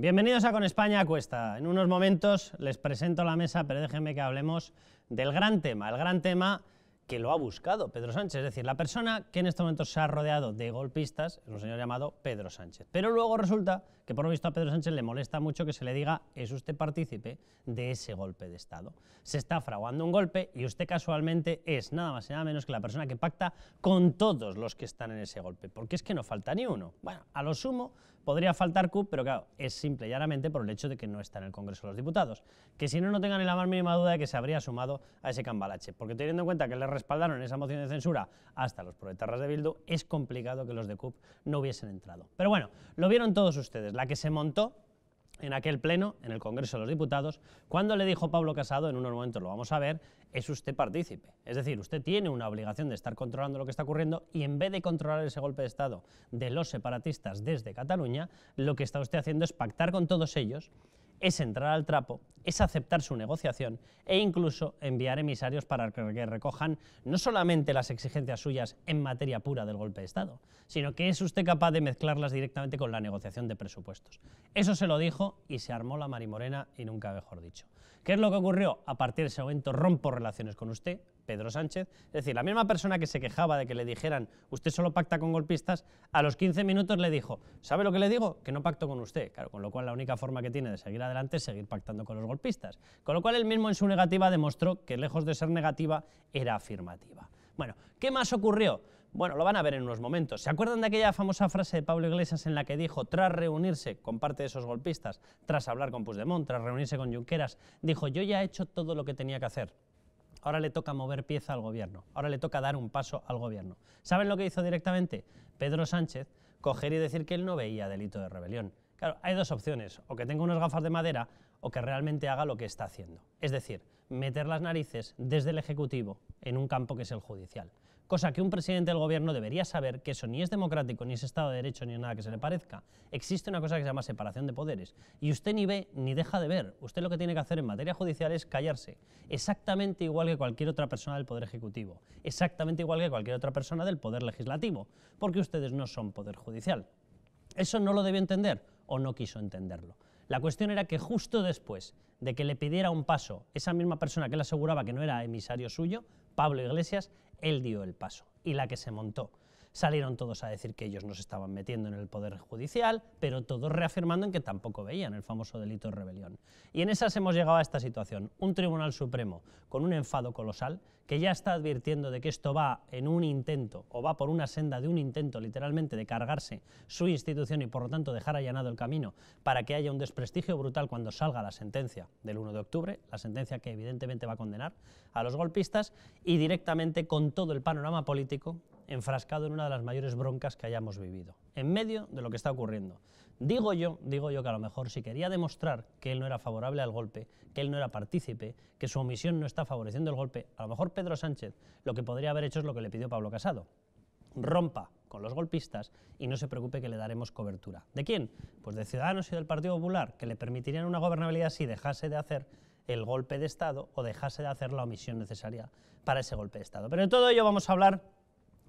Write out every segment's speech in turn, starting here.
Bienvenidos a Con España a Cuesta. En unos momentos les presento la mesa, pero déjenme que hablemos del gran tema, el gran tema que lo ha buscado Pedro Sánchez, es decir, la persona que en este momento se ha rodeado de golpistas es un señor llamado Pedro Sánchez. Pero luego resulta que por lo visto a Pedro Sánchez le molesta mucho que se le diga es usted partícipe de ese golpe de Estado. Se está fraguando un golpe y usted casualmente es nada más y nada menos que la persona que pacta con todos los que están en ese golpe, porque es que no falta ni uno. Bueno, a lo sumo podría faltar CUP, pero claro, es simple y llanamente por el hecho de que no está en el Congreso de los Diputados. Que si no, no tengan ni la más mínima duda de que se habría sumado a ese cambalache, porque teniendo en cuenta que le respaldaron en esa moción de censura hasta los proetarras de Bildu, es complicado que los de CUP no hubiesen entrado. Pero bueno, lo vieron todos ustedes, la que se montó en aquel pleno, en el Congreso de los Diputados, cuando le dijo Pablo Casado, en unos momentos lo vamos a ver, es usted partícipe. Es decir, usted tiene una obligación de estar controlando lo que está ocurriendo y en vez de controlar ese golpe de Estado de los separatistas desde Cataluña, lo que está usted haciendo es pactar con todos ellos, es entrar al trapo, es aceptar su negociación e incluso enviar emisarios para que recojan no solamente las exigencias suyas en materia pura del golpe de Estado, sino que es usted capaz de mezclarlas directamente con la negociación de presupuestos. Eso se lo dijo y se armó la marimorena y nunca mejor dicho. ¿Qué es lo que ocurrió? A partir de ese momento rompo relaciones con usted, Pedro Sánchez, es decir, la misma persona que se quejaba de que le dijeran usted solo pacta con golpistas, a los 15 minutos le dijo, ¿sabe lo que le digo? Que no pacto con usted. Claro, con lo cual la única forma que tiene de seguir adelante es seguir pactando con los golpistas. Con lo cual él mismo en su negativa demostró que lejos de ser negativa era afirmativa. Bueno, ¿qué más ocurrió? Bueno, lo van a ver en unos momentos. ¿Se acuerdan de aquella famosa frase de Pablo Iglesias en la que dijo, tras reunirse con parte de esos golpistas, tras hablar con Puigdemont, tras reunirse con Junqueras, dijo, yo ya he hecho todo lo que tenía que hacer. Ahora le toca mover pieza al gobierno, ahora le toca dar un paso al gobierno. ¿Saben lo que hizo directamente? Pedro Sánchez coger y decir que él no veía delito de rebelión. Claro, hay dos opciones, o que tenga unas gafas de madera o que realmente haga lo que está haciendo. Es decir, meter las narices desde el Ejecutivo en un campo que es el judicial. Cosa que un presidente del gobierno debería saber que eso ni es democrático, ni es Estado de Derecho, ni nada que se le parezca. Existe una cosa que se llama separación de poderes y usted ni ve ni deja de ver. Usted lo que tiene que hacer en materia judicial es callarse, exactamente igual que cualquier otra persona del Poder Ejecutivo, exactamente igual que cualquier otra persona del Poder Legislativo, porque ustedes no son Poder Judicial. ¿Eso no lo debió entender o no quiso entenderlo? La cuestión era que justo después de que le pidiera un paso esa misma persona que le aseguraba que no era emisario suyo, Pablo Iglesias, él dio el paso y la que se montó. Salieron todos a decir que ellos no se estaban metiendo en el Poder Judicial, pero todos reafirmando en que tampoco veían el famoso delito de rebelión. Y en esas hemos llegado a esta situación. Un Tribunal Supremo con un enfado colosal que ya está advirtiendo de que esto va en un intento, o va por una senda de un intento literalmente de cargarse su institución y por lo tanto dejar allanado el camino para que haya un desprestigio brutal cuando salga la sentencia del 1 de octubre, la sentencia que evidentemente va a condenar a los golpistas y directamente con todo el panorama político enfrascado en una de las mayores broncas que hayamos vivido, en medio de lo que está ocurriendo. Digo yo que a lo mejor si quería demostrar que él no era favorable al golpe, que él no era partícipe, que su omisión no está favoreciendo el golpe, a lo mejor Pedro Sánchez lo que podría haber hecho es lo que le pidió Pablo Casado. Rompa con los golpistas y no se preocupe que le daremos cobertura. ¿De quién? Pues de Ciudadanos y del Partido Popular, que le permitirían una gobernabilidad si dejase de hacer el golpe de Estado o dejase de hacer la omisión necesaria para ese golpe de Estado. Pero de todo ello vamos a hablar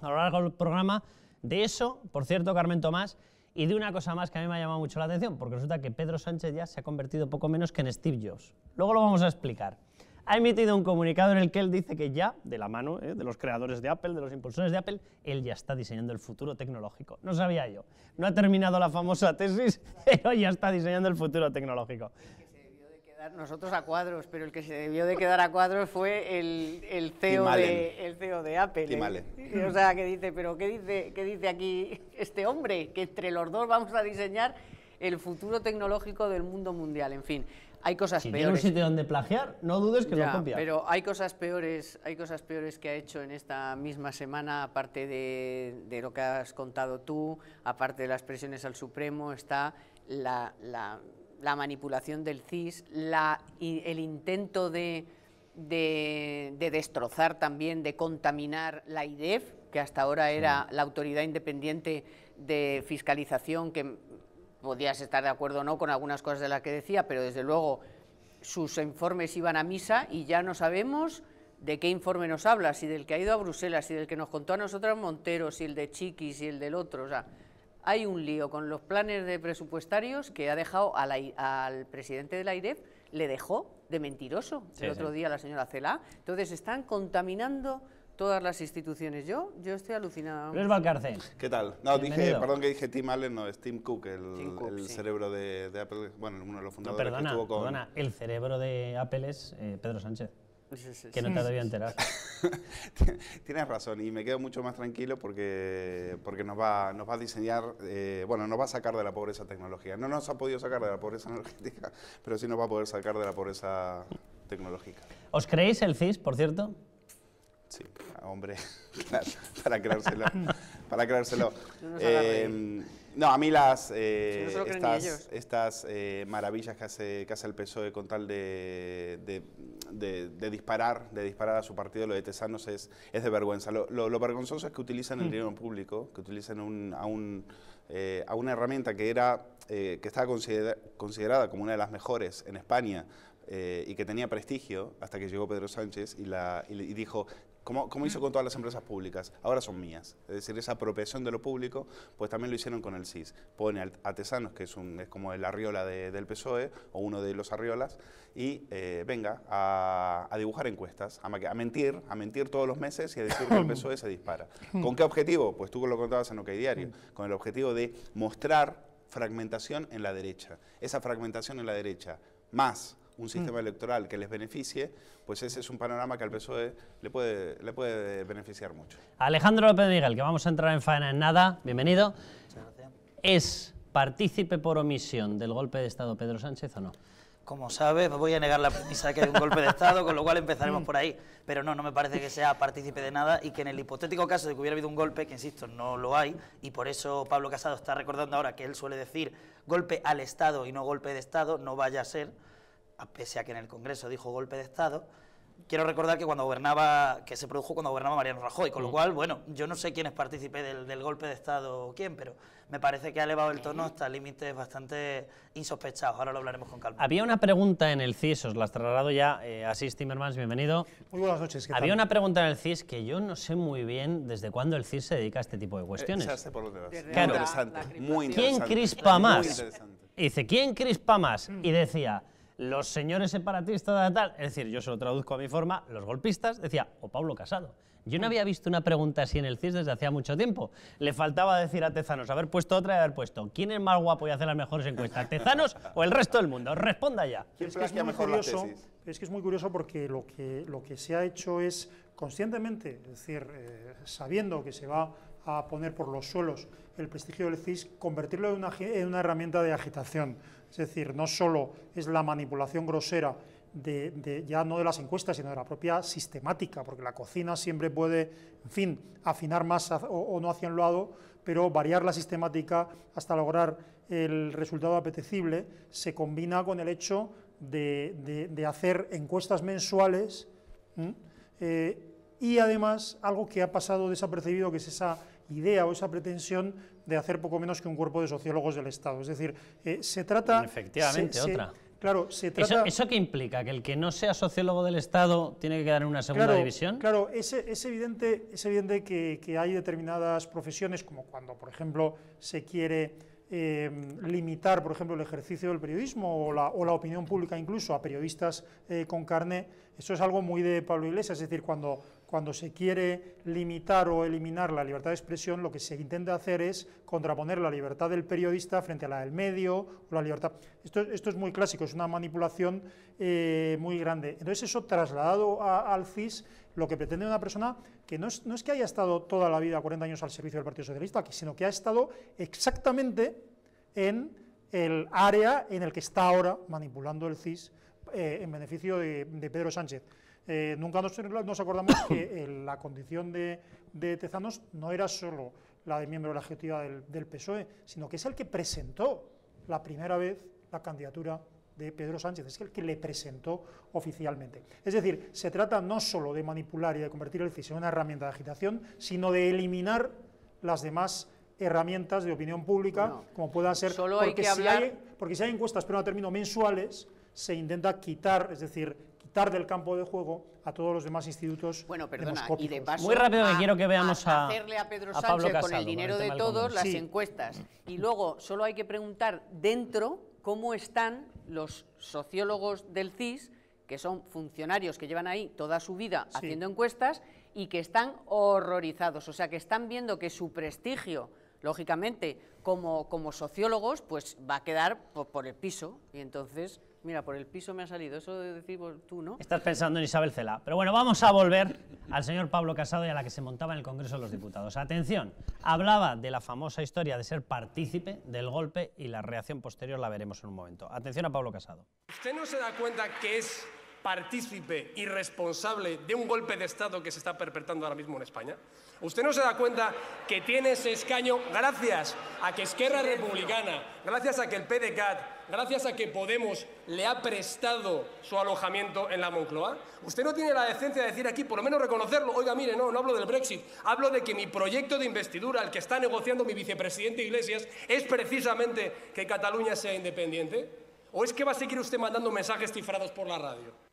a lo largo del programa, de eso, por cierto, Carmen Tomás, y de una cosa más que a mí me ha llamado mucho la atención, porque resulta que Pedro Sánchez ya se ha convertido poco menos que en Steve Jobs. Luego lo vamos a explicar. Ha emitido un comunicado en el que él dice que ya, de la mano de los creadores de Apple, de los impulsores de Apple, él ya está diseñando el futuro tecnológico. No sabía yo. No ha terminado la famosa tesis, pero ya está diseñando el futuro tecnológico. Nosotros a cuadros, pero el que se debió de quedar a cuadros fue el CEO de Apple. Tim Allen. O sea, que dice, pero ¿qué dice aquí este hombre? Que entre los dos vamos a diseñar el futuro tecnológico del mundo mundial. En fin, hay cosas peores. Si tiene un sitio donde plagiar, no dudes que lo copia. Pero hay cosas peores que ha hecho en esta misma semana, aparte de lo que has contado tú, aparte de las presiones al Supremo, está la manipulación del CIS, el intento de destrozar también, de contaminar la IDEF, que hasta ahora era la autoridad independiente de fiscalización, que podías estar de acuerdo o no con algunas cosas de las que decía, pero desde luego sus informes iban a misa y ya no sabemos de qué informe nos habla, si del que ha ido a Bruselas, si del que nos contó a nosotros Montero, si el de Chiqui, si el del otro, o sea, hay un lío con los planes de presupuestarios que ha dejado al presidente de la AIREF, le dejó de mentiroso el otro día la señora Celaá. Entonces están contaminando todas las instituciones. Yo estoy alucinada. Luis Valcarce. ¿Qué tal? No, Bienvenido. perdón que dije Tim Allen, no, es Tim Cook, el sí. cerebro de Apple, bueno, uno de los No, fundadores que perdona, estuvo con... perdona, el cerebro de Apple es Pedro Sánchez, Sí. que no te debía enterar. Tienes razón, y me quedo mucho más tranquilo porque nos va a diseñar, bueno, nos va a sacar de la pobreza tecnológica. No nos ha podido sacar de la pobreza energética, pero sí nos va a poder sacar de la pobreza tecnológica. ¿Os creéis el CIS, por cierto? Sí, hombre, claro, para creérselo. Para creérselo. No nos haga reír. No, a mí no se lo creen ni ellos. estas maravillas que hace el PSOE con tal de disparar a su partido, lo de Tezanos es de vergüenza. Lo vergonzoso es que utilizan el dinero público, que utilizan a una herramienta que estaba considerada como una de las mejores en España, y que tenía prestigio hasta que llegó Pedro Sánchez y dijo, como hizo con todas las empresas públicas, ahora son mías. Es decir, esa apropiación de lo público, pues también lo hicieron con el CIS. Pone a Tezanos, que es como el Arriola del PSOE, o uno de los Arriolas, y venga a dibujar encuestas, a mentir todos los meses y a decir que el PSOE se dispara. ¿Con qué objetivo? Pues tú lo contabas en OK Diario, con el objetivo de mostrar fragmentación en la derecha. Esa fragmentación en la derecha, más un sistema electoral que les beneficie, pues ese es un panorama que al PSOE le puede beneficiar mucho. Alejandro López Miguel, que vamos a entrar en faena en nada, bienvenido. Muchas gracias. ¿Es partícipe por omisión del golpe de Estado Pedro Sánchez o no? Como sabes, voy a negar la premisa de que hay un golpe de Estado, con lo cual empezaremos por ahí. Pero no me parece que sea partícipe de nada y que en el hipotético caso de que hubiera habido un golpe, que insisto, no lo hay, y por eso Pablo Casado está recordando ahora que él suele decir golpe al Estado y no golpe de Estado, no vaya a ser, pese a que en el Congreso dijo golpe de Estado. Quiero recordar que se produjo cuando gobernaba Mariano Rajoy, con lo cual, bueno, yo no sé quién es partícipe del golpe de Estado o quién, pero me parece que ha elevado el tono hasta límites bastante insospechados. Ahora lo hablaremos con calma. Había una pregunta en el CIS, os la traslado ya, Asís Timmermans, bienvenido. Muy buenas noches, ¿qué tal? Había una pregunta en el CIS que yo no sé muy bien desde cuándo el CIS se dedica a este tipo de cuestiones. Ya sé por dónde vas. Claro. Muy ¿Quién interesante. crispa Muy más? interesante. Y dice, ¿quién crispa más? Y decía, los señores separatistas, tal, es decir, yo se lo traduzco a mi forma, los golpistas, decía, o Pablo Casado. Yo no había visto una pregunta así en el CIS desde hacía mucho tiempo. Le faltaba decir a Tezanos, haber puesto otra y haber puesto, ¿quién es más guapo y hace las mejores encuestas, Tezanos o el resto del mundo? Responda ya. ¿Quién Es que es plagia muy mejor las curioso, tesis? es que es muy curioso porque lo que se ha hecho es conscientemente, es decir, sabiendo que se va a poner por los suelos el prestigio del CIS, convertirlo en una herramienta de agitación. Es decir, no solo es la manipulación grosera ya no de las encuestas, sino de la propia sistemática, porque la cocina siempre puede, en fin, afinar más o no hacia un lado, pero variar la sistemática hasta lograr el resultado apetecible, se combina con el hecho de hacer encuestas mensuales, y además algo que ha pasado desapercibido, que es esa idea o esa pretensión de hacer poco menos que un cuerpo de sociólogos del Estado. Es decir, se trata... Efectivamente, otra. Claro, se trata... ¿Eso qué implica? ¿Que el que no sea sociólogo del Estado tiene que quedar en una segunda división? Claro, es evidente que hay determinadas profesiones, como cuando, por ejemplo, se quiere limitar, por ejemplo, el ejercicio del periodismo o la opinión pública incluso a periodistas con carné. Eso es algo muy de Pablo Iglesias, es decir, cuando se quiere limitar o eliminar la libertad de expresión, lo que se intenta hacer es contraponer la libertad del periodista frente a la del medio, o la libertad... Esto es muy clásico, es una manipulación muy grande. Entonces eso trasladado al CIS, lo que pretende una persona que no es que haya estado toda la vida, 40 años al servicio del Partido Socialista, sino que ha estado exactamente en el área en el que está ahora manipulando el CIS en beneficio de Pedro Sánchez. Nunca nos acordamos que la condición de Tezanos no era solo la de miembro de la ejecutiva del PSOE, sino que es el que presentó la primera vez la candidatura de Pedro Sánchez, es el que le presentó oficialmente. Es decir, se trata no solo de manipular y de convertir el CIS en una herramienta de agitación, sino de eliminar las demás herramientas de opinión pública, como puedan ser... Solo hay que hablar... Porque si hay encuestas, pero no término mensuales, se intenta quitar, es decir, quitar del campo de juego a todos los demás institutos. Bueno, perdona, demoscópicos. y de paso Muy rápido, que quiero que veamos a hacerle a Pedro Pablo Sánchez Casado, con el dinero con el de tema del todos Congreso. las Sí. encuestas. Y luego solo hay que preguntar dentro cómo están los sociólogos del CIS, que son funcionarios que llevan ahí toda su vida Sí. haciendo encuestas y que están horrorizados. O sea, que están viendo que su prestigio, lógicamente, como sociólogos, pues va a quedar por el piso. Y entonces, mira, por el piso me ha salido. Eso de decir tú, ¿no? Estás pensando en Isabel Cela. Pero bueno, vamos a volver al señor Pablo Casado y a la que se montaba en el Congreso de los Diputados. Atención, hablaba de la famosa historia de ser partícipe del golpe y la reacción posterior la veremos en un momento. Atención a Pablo Casado. ¿Usted no se da cuenta que es partícipe y responsable de un golpe de Estado que se está perpetrando ahora mismo en España? ¿Usted no se da cuenta que tiene ese escaño gracias a que Esquerra Republicana, gracias a que el PDeCAT, gracias a que Podemos le ha prestado su alojamiento en la Moncloa? ¿Usted no tiene la decencia de decir aquí, por lo menos reconocerlo? Oiga, mire, no hablo del Brexit, hablo de que mi proyecto de investidura, el que está negociando mi vicepresidente Iglesias, es precisamente que Cataluña sea independiente. ¿O es que va a seguir usted mandando mensajes cifrados por la radio?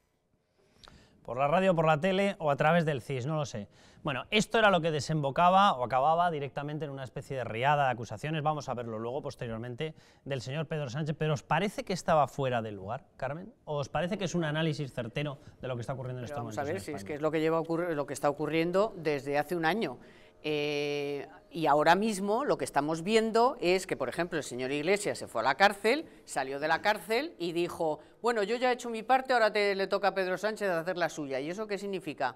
Por la radio, por la tele o a través del CIS, no lo sé. Bueno, esto era lo que desembocaba o acababa directamente en una especie de riada de acusaciones, vamos a verlo luego, posteriormente, del señor Pedro Sánchez. ¿Pero os parece que estaba fuera del lugar, Carmen? ¿O os parece que es un análisis certero de lo que está ocurriendo en estos Vamos momentos a ver en si es España? que es lo que lo que está ocurriendo desde hace un año. Y ahora mismo lo que estamos viendo es que, por ejemplo, el señor Iglesias se fue a la cárcel, salió de la cárcel y dijo, bueno, yo ya he hecho mi parte, ahora le toca a Pedro Sánchez hacer la suya. ¿Y eso qué significa?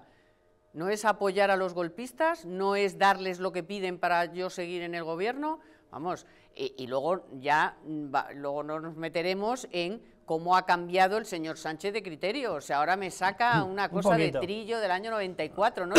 ¿No es apoyar a los golpistas? ¿No es darles lo que piden para yo seguir en el gobierno? Vamos, y luego ya luego nos meteremos en cómo ha cambiado el señor Sánchez de criterio. O sea, ahora me saca una cosa de poquito. Trillo del año 94. No,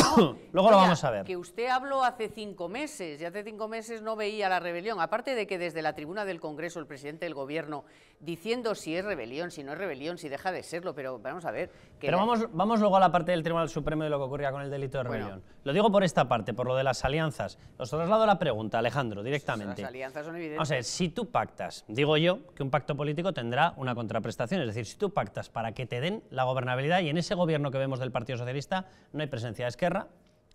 Luego lo Oiga, vamos a ver. Que usted habló hace 5 meses, y hace 5 meses no veía la rebelión. Aparte de que desde la tribuna del Congreso el presidente del Gobierno diciendo si es rebelión, si no es rebelión, si deja de serlo, pero vamos a ver. Pero vamos luego a la parte del Tribunal Supremo y lo que ocurría con el delito de rebelión. Lo digo por esta parte, por lo de las alianzas. Os traslado la pregunta, Alejandro, directamente. Las alianzas son evidentes. Vamos a ver, si tú pactas, digo yo que un pacto político tendrá una contraprestación, es decir, si tú pactas para que te den la gobernabilidad, y en ese gobierno que vemos del Partido Socialista no hay presencia de Esquerra,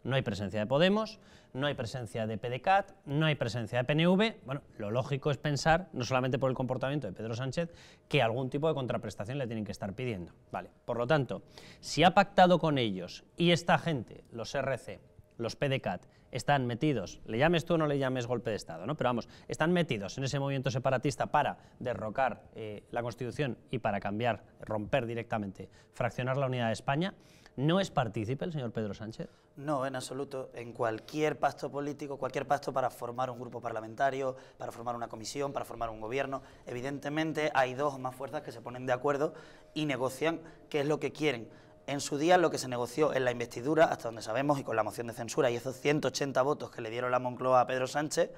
no hay presencia de Podemos, no hay presencia de PDeCAT, no hay presencia de PNV. Bueno, lo lógico es pensar, no solamente por el comportamiento de Pedro Sánchez, que algún tipo de contraprestación le tienen que estar pidiendo. Vale. Por lo tanto, si ha pactado con ellos y esta gente, los RC, los PDeCAT, están metidos, le llames tú o no le llames golpe de Estado, ¿no? Pero vamos, están metidos en ese movimiento separatista para derrocar la Constitución y para cambiar, romper directamente, fraccionar la unidad de España, ¿no es partícipe el señor Pedro Sánchez? No, en absoluto. En cualquier pacto político, cualquier pacto para formar un grupo parlamentario, para formar una comisión, para formar un gobierno, evidentemente hay dos o más fuerzas que se ponen de acuerdo y negocian qué es lo que quieren. En su día lo que se negoció en la investidura, hasta donde sabemos, y con la moción de censura y esos 180 votos que le dieron la Moncloa a Pedro Sánchez,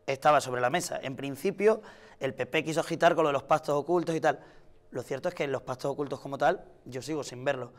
estaba sobre la mesa. En principio, el PP quiso agitar con lo de los pactos ocultos y tal. Lo cierto es que los pactos ocultos como tal, yo sigo sin verlos.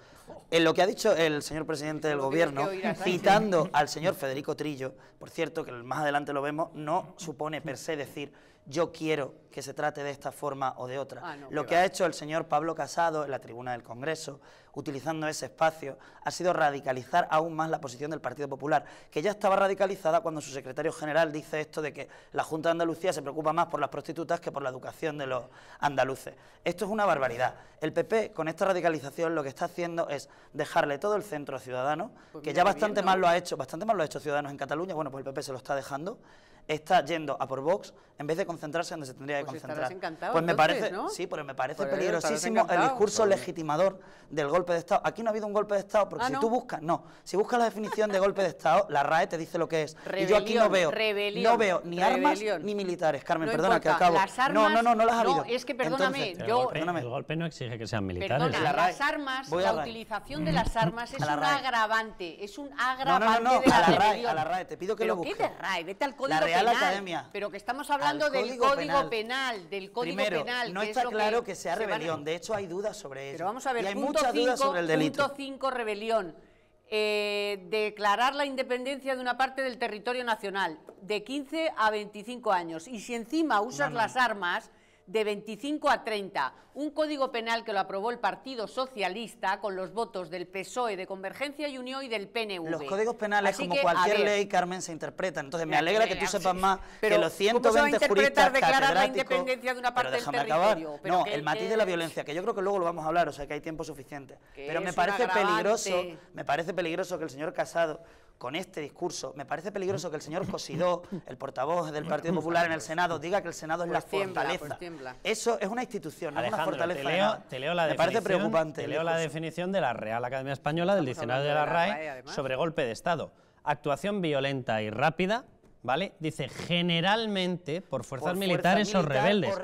En lo que ha dicho el señor presidente del Gobierno, citando al señor Federico Trillo, por cierto, que más adelante lo vemos, no supone per se decir yo quiero que se trate de esta forma o de otra. Lo que ha hecho el señor Pablo Casado en la tribuna del Congreso, utilizando ese espacio, ha sido radicalizar aún más la posición del Partido Popular, que ya estaba radicalizada cuando su secretario general dice esto de que la Junta de Andalucía se preocupa más por las prostitutas que por la educación de los andaluces. Esto es una barbaridad. El PP, con esta radicalización, lo que está haciendo es dejarle todo el centro a Ciudadanos, que ya bastante mal lo ha hecho Ciudadanos en Cataluña. Bueno, pues el PP se lo está dejando. Está yendo a por Vox en vez de concentrarse donde se tendría que concentrar. Estarás encantado, Pues me entonces, parece, ¿no? sí, pero me parece Pues peligrosísimo el discurso legitimador del golpe de Estado. Aquí no ha habido un golpe de Estado, porque si tú buscas, si buscas la definición de golpe de Estado, la RAE te dice lo que es. Rebelión, y yo aquí no veo ni armas rebelión. ni militares. Carmen, No perdona, importa, que acabo. las armas, no las ha habido. no, es que perdóname, Entonces, El golpe no exige que sean militares. Perdona, La RAE. las armas, Voy a la RAE. utilización de las armas es A la un RAE. agravante, es un No, agravante de la a la RAE, rebelión. a la RAE, te pido que ¿Pero lo busques. qué de RAE? Vete al Código La Real Penal. Academia. Pero que estamos hablando Al del Código Penal, del Código Primero, Penal. no que está es lo claro que sea se van a- rebelión, de hecho hay dudas sobre ello. Pero vamos a ver, y hay punto muchas dudas 5, sobre el delito. punto 5, rebelión. Declarar la independencia de una parte del territorio nacional de 15 a 25 años. Y si encima usas las armas, de 25 a 30, un código penal que lo aprobó el Partido Socialista con los votos del PSOE, de Convergencia y Unión y del PNV. Los códigos penales, Así como que, cualquier ley, Carmen, se interpretan. Entonces me alegra que tú sepas más que los 120 ¿cómo se va a interpretar juristas declarar la catedráticos... independencia de una parte Pero déjame del acabar. territorio? No, el matiz de la violencia, que yo creo que luego lo vamos a hablar, o sea que hay tiempo suficiente. Pero me parece peligroso que el señor Casado, con este discurso, me parece peligroso que el señor Cosidó, el portavoz del Partido Popular en el Senado, diga que el Senado es la fortaleza. Eso es una institución, no es una fortaleza de nada. Te leo la me parece preocupante. Te leo la definición de la Real Academia Española, del diccionario de la RAE, sobre golpe de Estado. Actuación violenta y rápida, ¿vale? Dice, generalmente por fuerzas militares o rebeldes.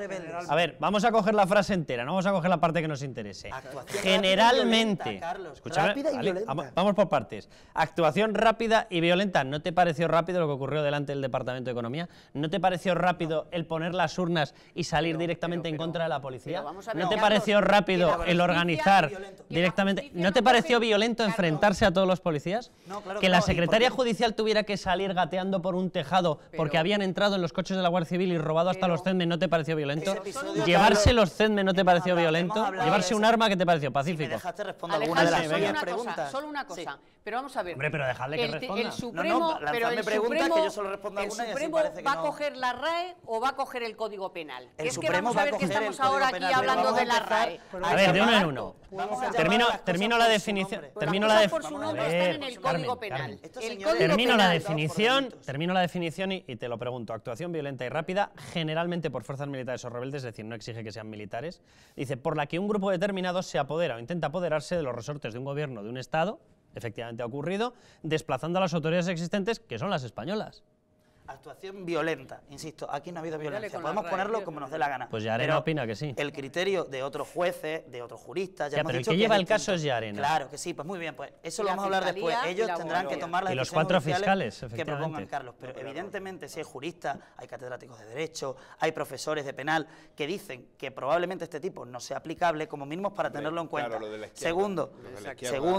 A ver, vamos a coger la frase entera, no vamos a coger la parte que nos interese. Generalmente. Escúchame, ¿vale? Vamos por partes. Actuación rápida y violenta. ¿No te pareció rápido lo que ocurrió delante del Departamento de Economía? ¿No te pareció rápido el poner las urnas y salir directamente en contra de la policía? ¿No te pareció rápido el organizar directamente? ¿No te pareció violento enfrentarse a todos los policías? Que la secretaria judicial tuviera que salir gateando por un tejado porque habían entrado en los coches de la Guardia Civil y robado hasta los CEDME, ¿no te pareció violento? ¿Llevarse los CEDME no te pareció violento? ¿Llevarse un arma, qué te pareció? Pacífico. Si me dejaste responder alguna de las preguntas. Solo una cosa, pero vamos a ver. Hombre, pero dejadle que responda. El Supremo, que yo solo respondo alguna y así parece que ¿va a no. coger la RAE o va a coger el Código Penal? El Es que Supremo vamos a ver va a que coger estamos el ahora Código aquí Penal, hablando pero de la vamos a RAE. A ver, de uno en uno. Termino la definición. Termino la definición. Por su nombre están en el Código Penal. Termino la definición y te lo pregunto. Actuación violenta y rápida, generalmente por fuerzas militares o rebeldes, es decir, no exige que sean militares. Dice, por la que un grupo determinado se apodera o intenta apoderarse de los resortes de un gobierno, de un Estado, efectivamente ha ocurrido, desplazando a las autoridades existentes, que son las españolas. Actuación violenta, insisto, aquí no ha habido violencia, podemos ponerlo como nos dé la gana. Pues Llarena opina que sí. El criterio de otros jueces, de otros juristas, ya hemos pero el dicho que lleva el distinto. caso es Llarena. Claro que sí, pues muy bien, pues eso lo vamos a hablar después. Ellos tendrán que tomar las y los decisiones 4 judiciales fiscales, que efectivamente. propongan, Carlos. Pero evidentemente si hay juristas, hay catedráticos de Derecho, hay profesores de penal que dicen que probablemente este tipo no sea aplicable, como mínimo para tenerlo en cuenta. Claro, lo de la izquierda, Segundo,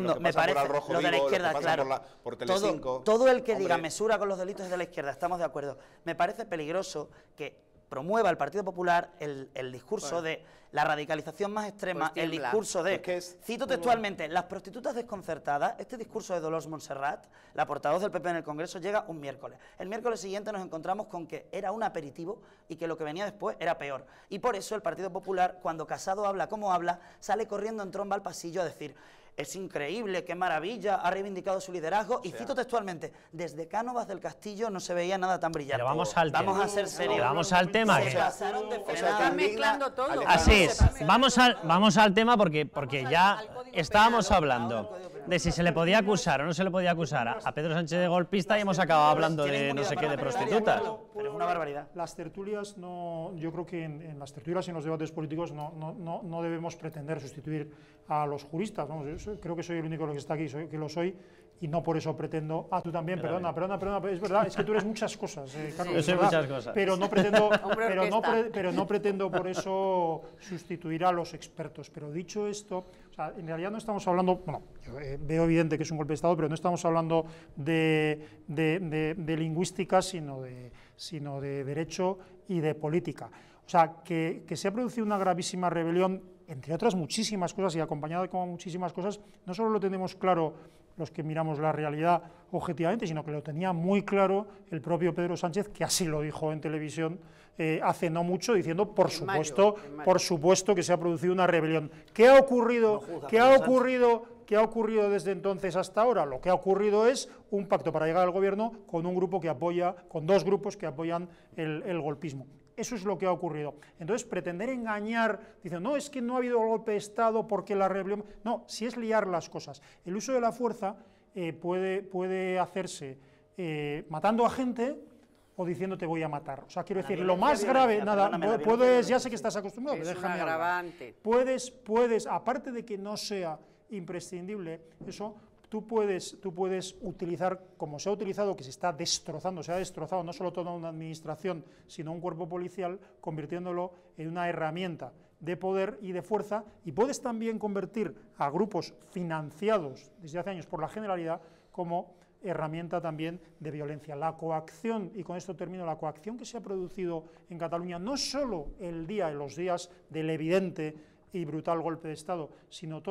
lo que me pasa por parece, Al Rojo lo de la Vivo, izquierda, lo que pasa claro. por Telecinco. Todo el que diga Hombre. mesura con los delitos es de la izquierda, estamos de acuerdo. Me parece peligroso que promueva el Partido Popular el discurso de la radicalización más extrema, Pues el discurso de, Pues cito textualmente, las prostitutas desconcertadas. Este discurso de Dolors Montserrat, la portavoz del PP en el Congreso, llega un miércoles. El miércoles siguiente nos encontramos con que era un aperitivo y que lo que venía después era peor. Y por eso el Partido Popular, cuando Casado habla como habla, sale corriendo en tromba al pasillo a decir: es increíble, qué maravilla, ha reivindicado su liderazgo. Y cito textualmente, desde Cánovas del Castillo no se veía nada tan brillante. Pero vamos al tema. Vamos a ser serios. Pero vamos al tema. Se pasaron de frenada. Están mezclando todo. Así es. Vamos al tema porque ya estábamos hablando de si se le podía acusar o no se le podía acusar a Pedro Sánchez de golpista y hemos acabado hablando de no sé qué, de prostitutas. Pero es una barbaridad. Las tertulias no, yo creo que en las tertulias y en los debates políticos no debemos pretender sustituir a los juristas. Vamos, yo creo que soy el único que está aquí, que lo soy, y no por eso pretendo. Ah, tú también, perdona, es verdad, es que tú eres muchas cosas, Carlos. Yo soy muchas cosas. Pero no pretendo, pero no pretendo por eso sustituir a los expertos. Pero dicho esto, o sea, en realidad no estamos hablando, bueno, yo, veo evidente que es un golpe de Estado, pero no estamos hablando de lingüística, sino de derecho y de política. O sea, que se ha producido una gravísima rebelión, entre otras muchísimas cosas, y acompañada con muchísimas cosas, no solo lo tenemos claro los que miramos la realidad objetivamente, sino que lo tenía muy claro el propio Pedro Sánchez, que así lo dijo en televisión hace no mucho, diciendo, por supuesto que se ha producido una rebelión. ¿Qué ha ocurrido? ¿Qué ha ocurrido desde entonces hasta ahora? Lo que ha ocurrido es un pacto para llegar al gobierno con un grupo que apoya, con dos grupos que apoyan el golpismo. Eso es lo que ha ocurrido. Entonces, pretender engañar, diciendo, no, es que no ha habido golpe de Estado porque la rebelión... No, si es liar las cosas. El uso de la fuerza puede hacerse matando a gente o diciendo te voy a matar. O sea, quiero decir, lo más grave, puedes, ya sé que estás acostumbrado, pero déjame hablar. Puedes, aparte de que no sea imprescindible eso, tú puedes utilizar, como se ha utilizado, que se ha destrozado no solo toda una administración, sino un cuerpo policial, convirtiéndolo en una herramienta de poder y de fuerza, y puedes también convertir a grupos financiados desde hace años por la Generalidad como herramienta también de violencia. La coacción, y con esto termino, la coacción que se ha producido en Cataluña, no solo el día y los días del evidente y brutal golpe de Estado, sino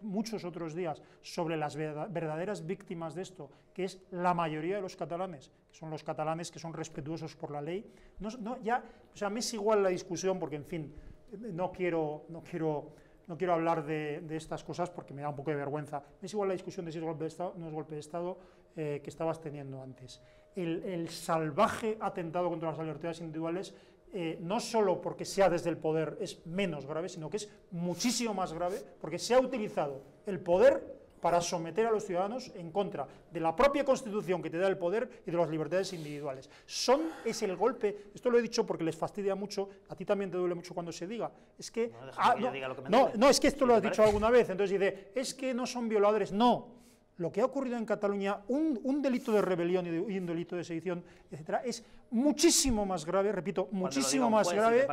muchos otros días, sobre las verdaderas víctimas de esto, que es la mayoría de los catalanes, que son los catalanes que son respetuosos por la ley. O sea, me es igual la discusión, porque, en fin, no quiero hablar de estas cosas porque me da un poco de vergüenza. Me es igual la discusión de si es golpe de Estado o no es golpe de Estado que estabas teniendo antes. El salvaje atentado contra las libertades individuales, no solo porque sea desde el poder es menos grave, sino que es muchísimo más grave porque se ha utilizado el poder para someter a los ciudadanos en contra de la propia Constitución que te da el poder y de las libertades individuales. Es el golpe, esto lo he dicho porque les fastidia mucho, a ti también te duele mucho cuando se diga, es que... es que esto lo has dicho alguna vez, entonces dice, es que no son violadores, no. Lo que ha ocurrido en Cataluña, un delito de rebelión y un delito de sedición, etcétera, es muchísimo más grave, repito, muchísimo más grave.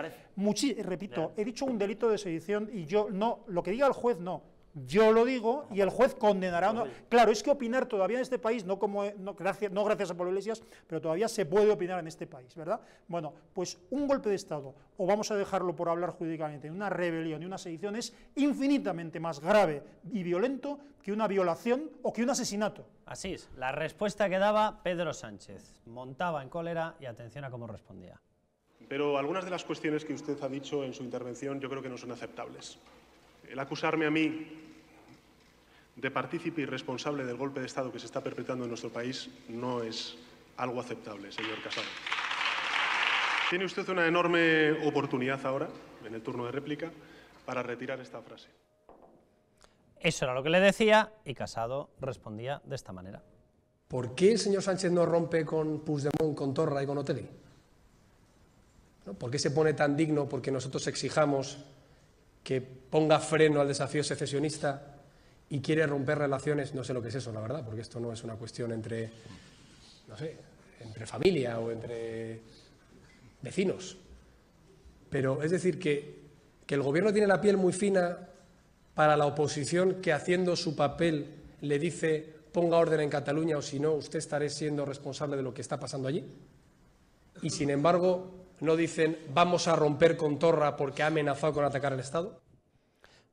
Repito, he dicho un delito de sedición y yo no, lo que diga el juez no. Yo lo digo y el juez condenará. No. Claro, es que opinar todavía en este país, no gracias a Pablo Iglesias, pero todavía se puede opinar en este país, ¿verdad? Bueno, pues un golpe de Estado, o vamos a dejarlo por hablar jurídicamente, una rebelión y una sedición es infinitamente más grave y violento que una violación o que un asesinato. Así es, la respuesta que daba Pedro Sánchez, montaba en cólera y atención a cómo respondía. Pero algunas de las cuestiones que usted ha dicho en su intervención yo creo que no son aceptables. El acusarme a mí de partícipe y responsable del golpe de Estado que se está perpetrando en nuestro país no es algo aceptable, señor Casado. Tiene usted una enorme oportunidad ahora, en el turno de réplica, para retirar esta frase. Eso era lo que le decía y Casado respondía de esta manera. ¿Por qué el señor Sánchez no rompe con Puigdemont, con Torra y con Otegi? ¿No? ¿Por qué se pone tan digno porque nosotros exijamos que ponga freno al desafío secesionista y quiere romper relaciones? No sé lo que es eso, la verdad, porque esto no es una cuestión entre familia o entre vecinos. Pero es decir, que el gobierno tiene la piel muy fina para la oposición, que haciendo su papel le dice ponga orden en Cataluña o si no usted estará siendo responsable de lo que está pasando allí. Y sin embargo no dicen vamos a romper con Torra porque ha amenazado con atacar el Estado.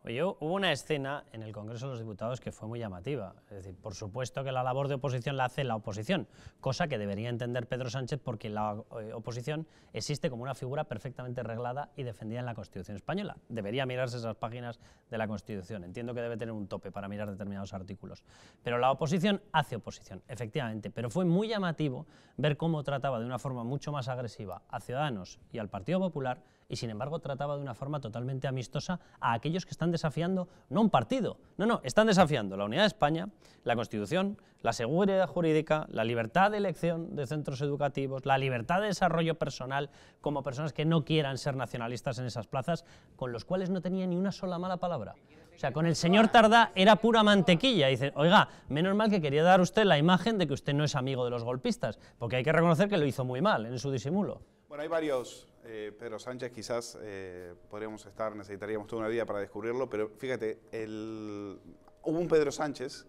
Oye, hubo una escena en el Congreso de los Diputados que fue muy llamativa. Es decir, por supuesto que la labor de oposición la hace la oposición, cosa que debería entender Pedro Sánchez porque la oposición existe como una figura perfectamente reglada y defendida en la Constitución española. Debería mirarse esas páginas de la Constitución. Entiendo que debe tener un tope para mirar determinados artículos. Pero la oposición hace oposición, efectivamente. Pero fue muy llamativo ver cómo trataba de una forma mucho más agresiva a Ciudadanos y al Partido Popular, y sin embargo trataba de una forma totalmente amistosa a aquellos que están desafiando, no un partido, están desafiando la unidad de España, la Constitución, la seguridad jurídica, la libertad de elección de centros educativos, la libertad de desarrollo personal como personas que no quieran ser nacionalistas en esas plazas, con los cuales no tenía ni una sola mala palabra. O sea, con el señor Tardá era pura mantequilla. Dice, oiga, menos mal que quería dar usted la imagen de que usted no es amigo de los golpistas, porque hay que reconocer que lo hizo muy mal en su disimulo. Bueno, hay varios, Pedro Sánchez quizás necesitaríamos toda una vida para descubrirlo, pero fíjate, hubo un Pedro Sánchez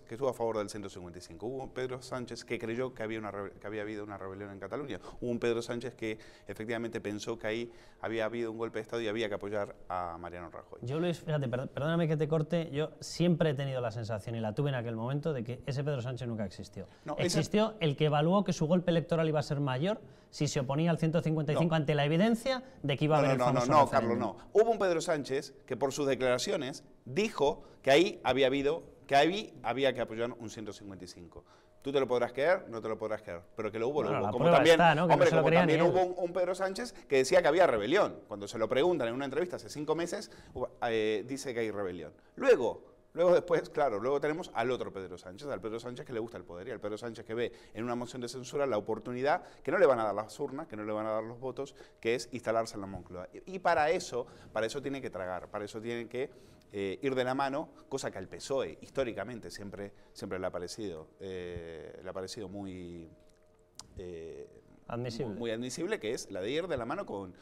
que estuvo a favor del 155, hubo un Pedro Sánchez que creyó que había habido una rebelión en Cataluña, hubo un Pedro Sánchez que efectivamente pensó que ahí había habido un golpe de Estado y había que apoyar a Mariano Rajoy. Yo, Luis, fíjate, perdóname que te corte, yo siempre he tenido la sensación, y la tuve en aquel momento, de que ese Pedro Sánchez nunca existió. No, existió el que evaluó que su golpe electoral iba a ser mayor si se oponía al 155 ante la evidencia de que iba a haber el famoso referéndum. Carlos, no. Hubo un Pedro Sánchez que por sus declaraciones dijo que ahí había que apoyar un 155. Tú te lo podrás creer, no te lo podrás creer, pero que lo hubo, lo hubo. Como también, hubo un Pedro Sánchez que decía que había rebelión. Cuando se lo preguntan en una entrevista hace 5 meses, dice que hay rebelión. Luego después, claro, luego tenemos al otro Pedro Sánchez, al Pedro Sánchez que le gusta el poder y al Pedro Sánchez que ve en una moción de censura la oportunidad que no le van a dar las urnas, que no le van a dar los votos, que es instalarse en la Moncloa. Y para eso tiene que tragar, para eso tiene que ir de la mano, cosa que al PSOE históricamente siempre le ha parecido muy... Admisible. muy admisible, que es la de ir de la mano con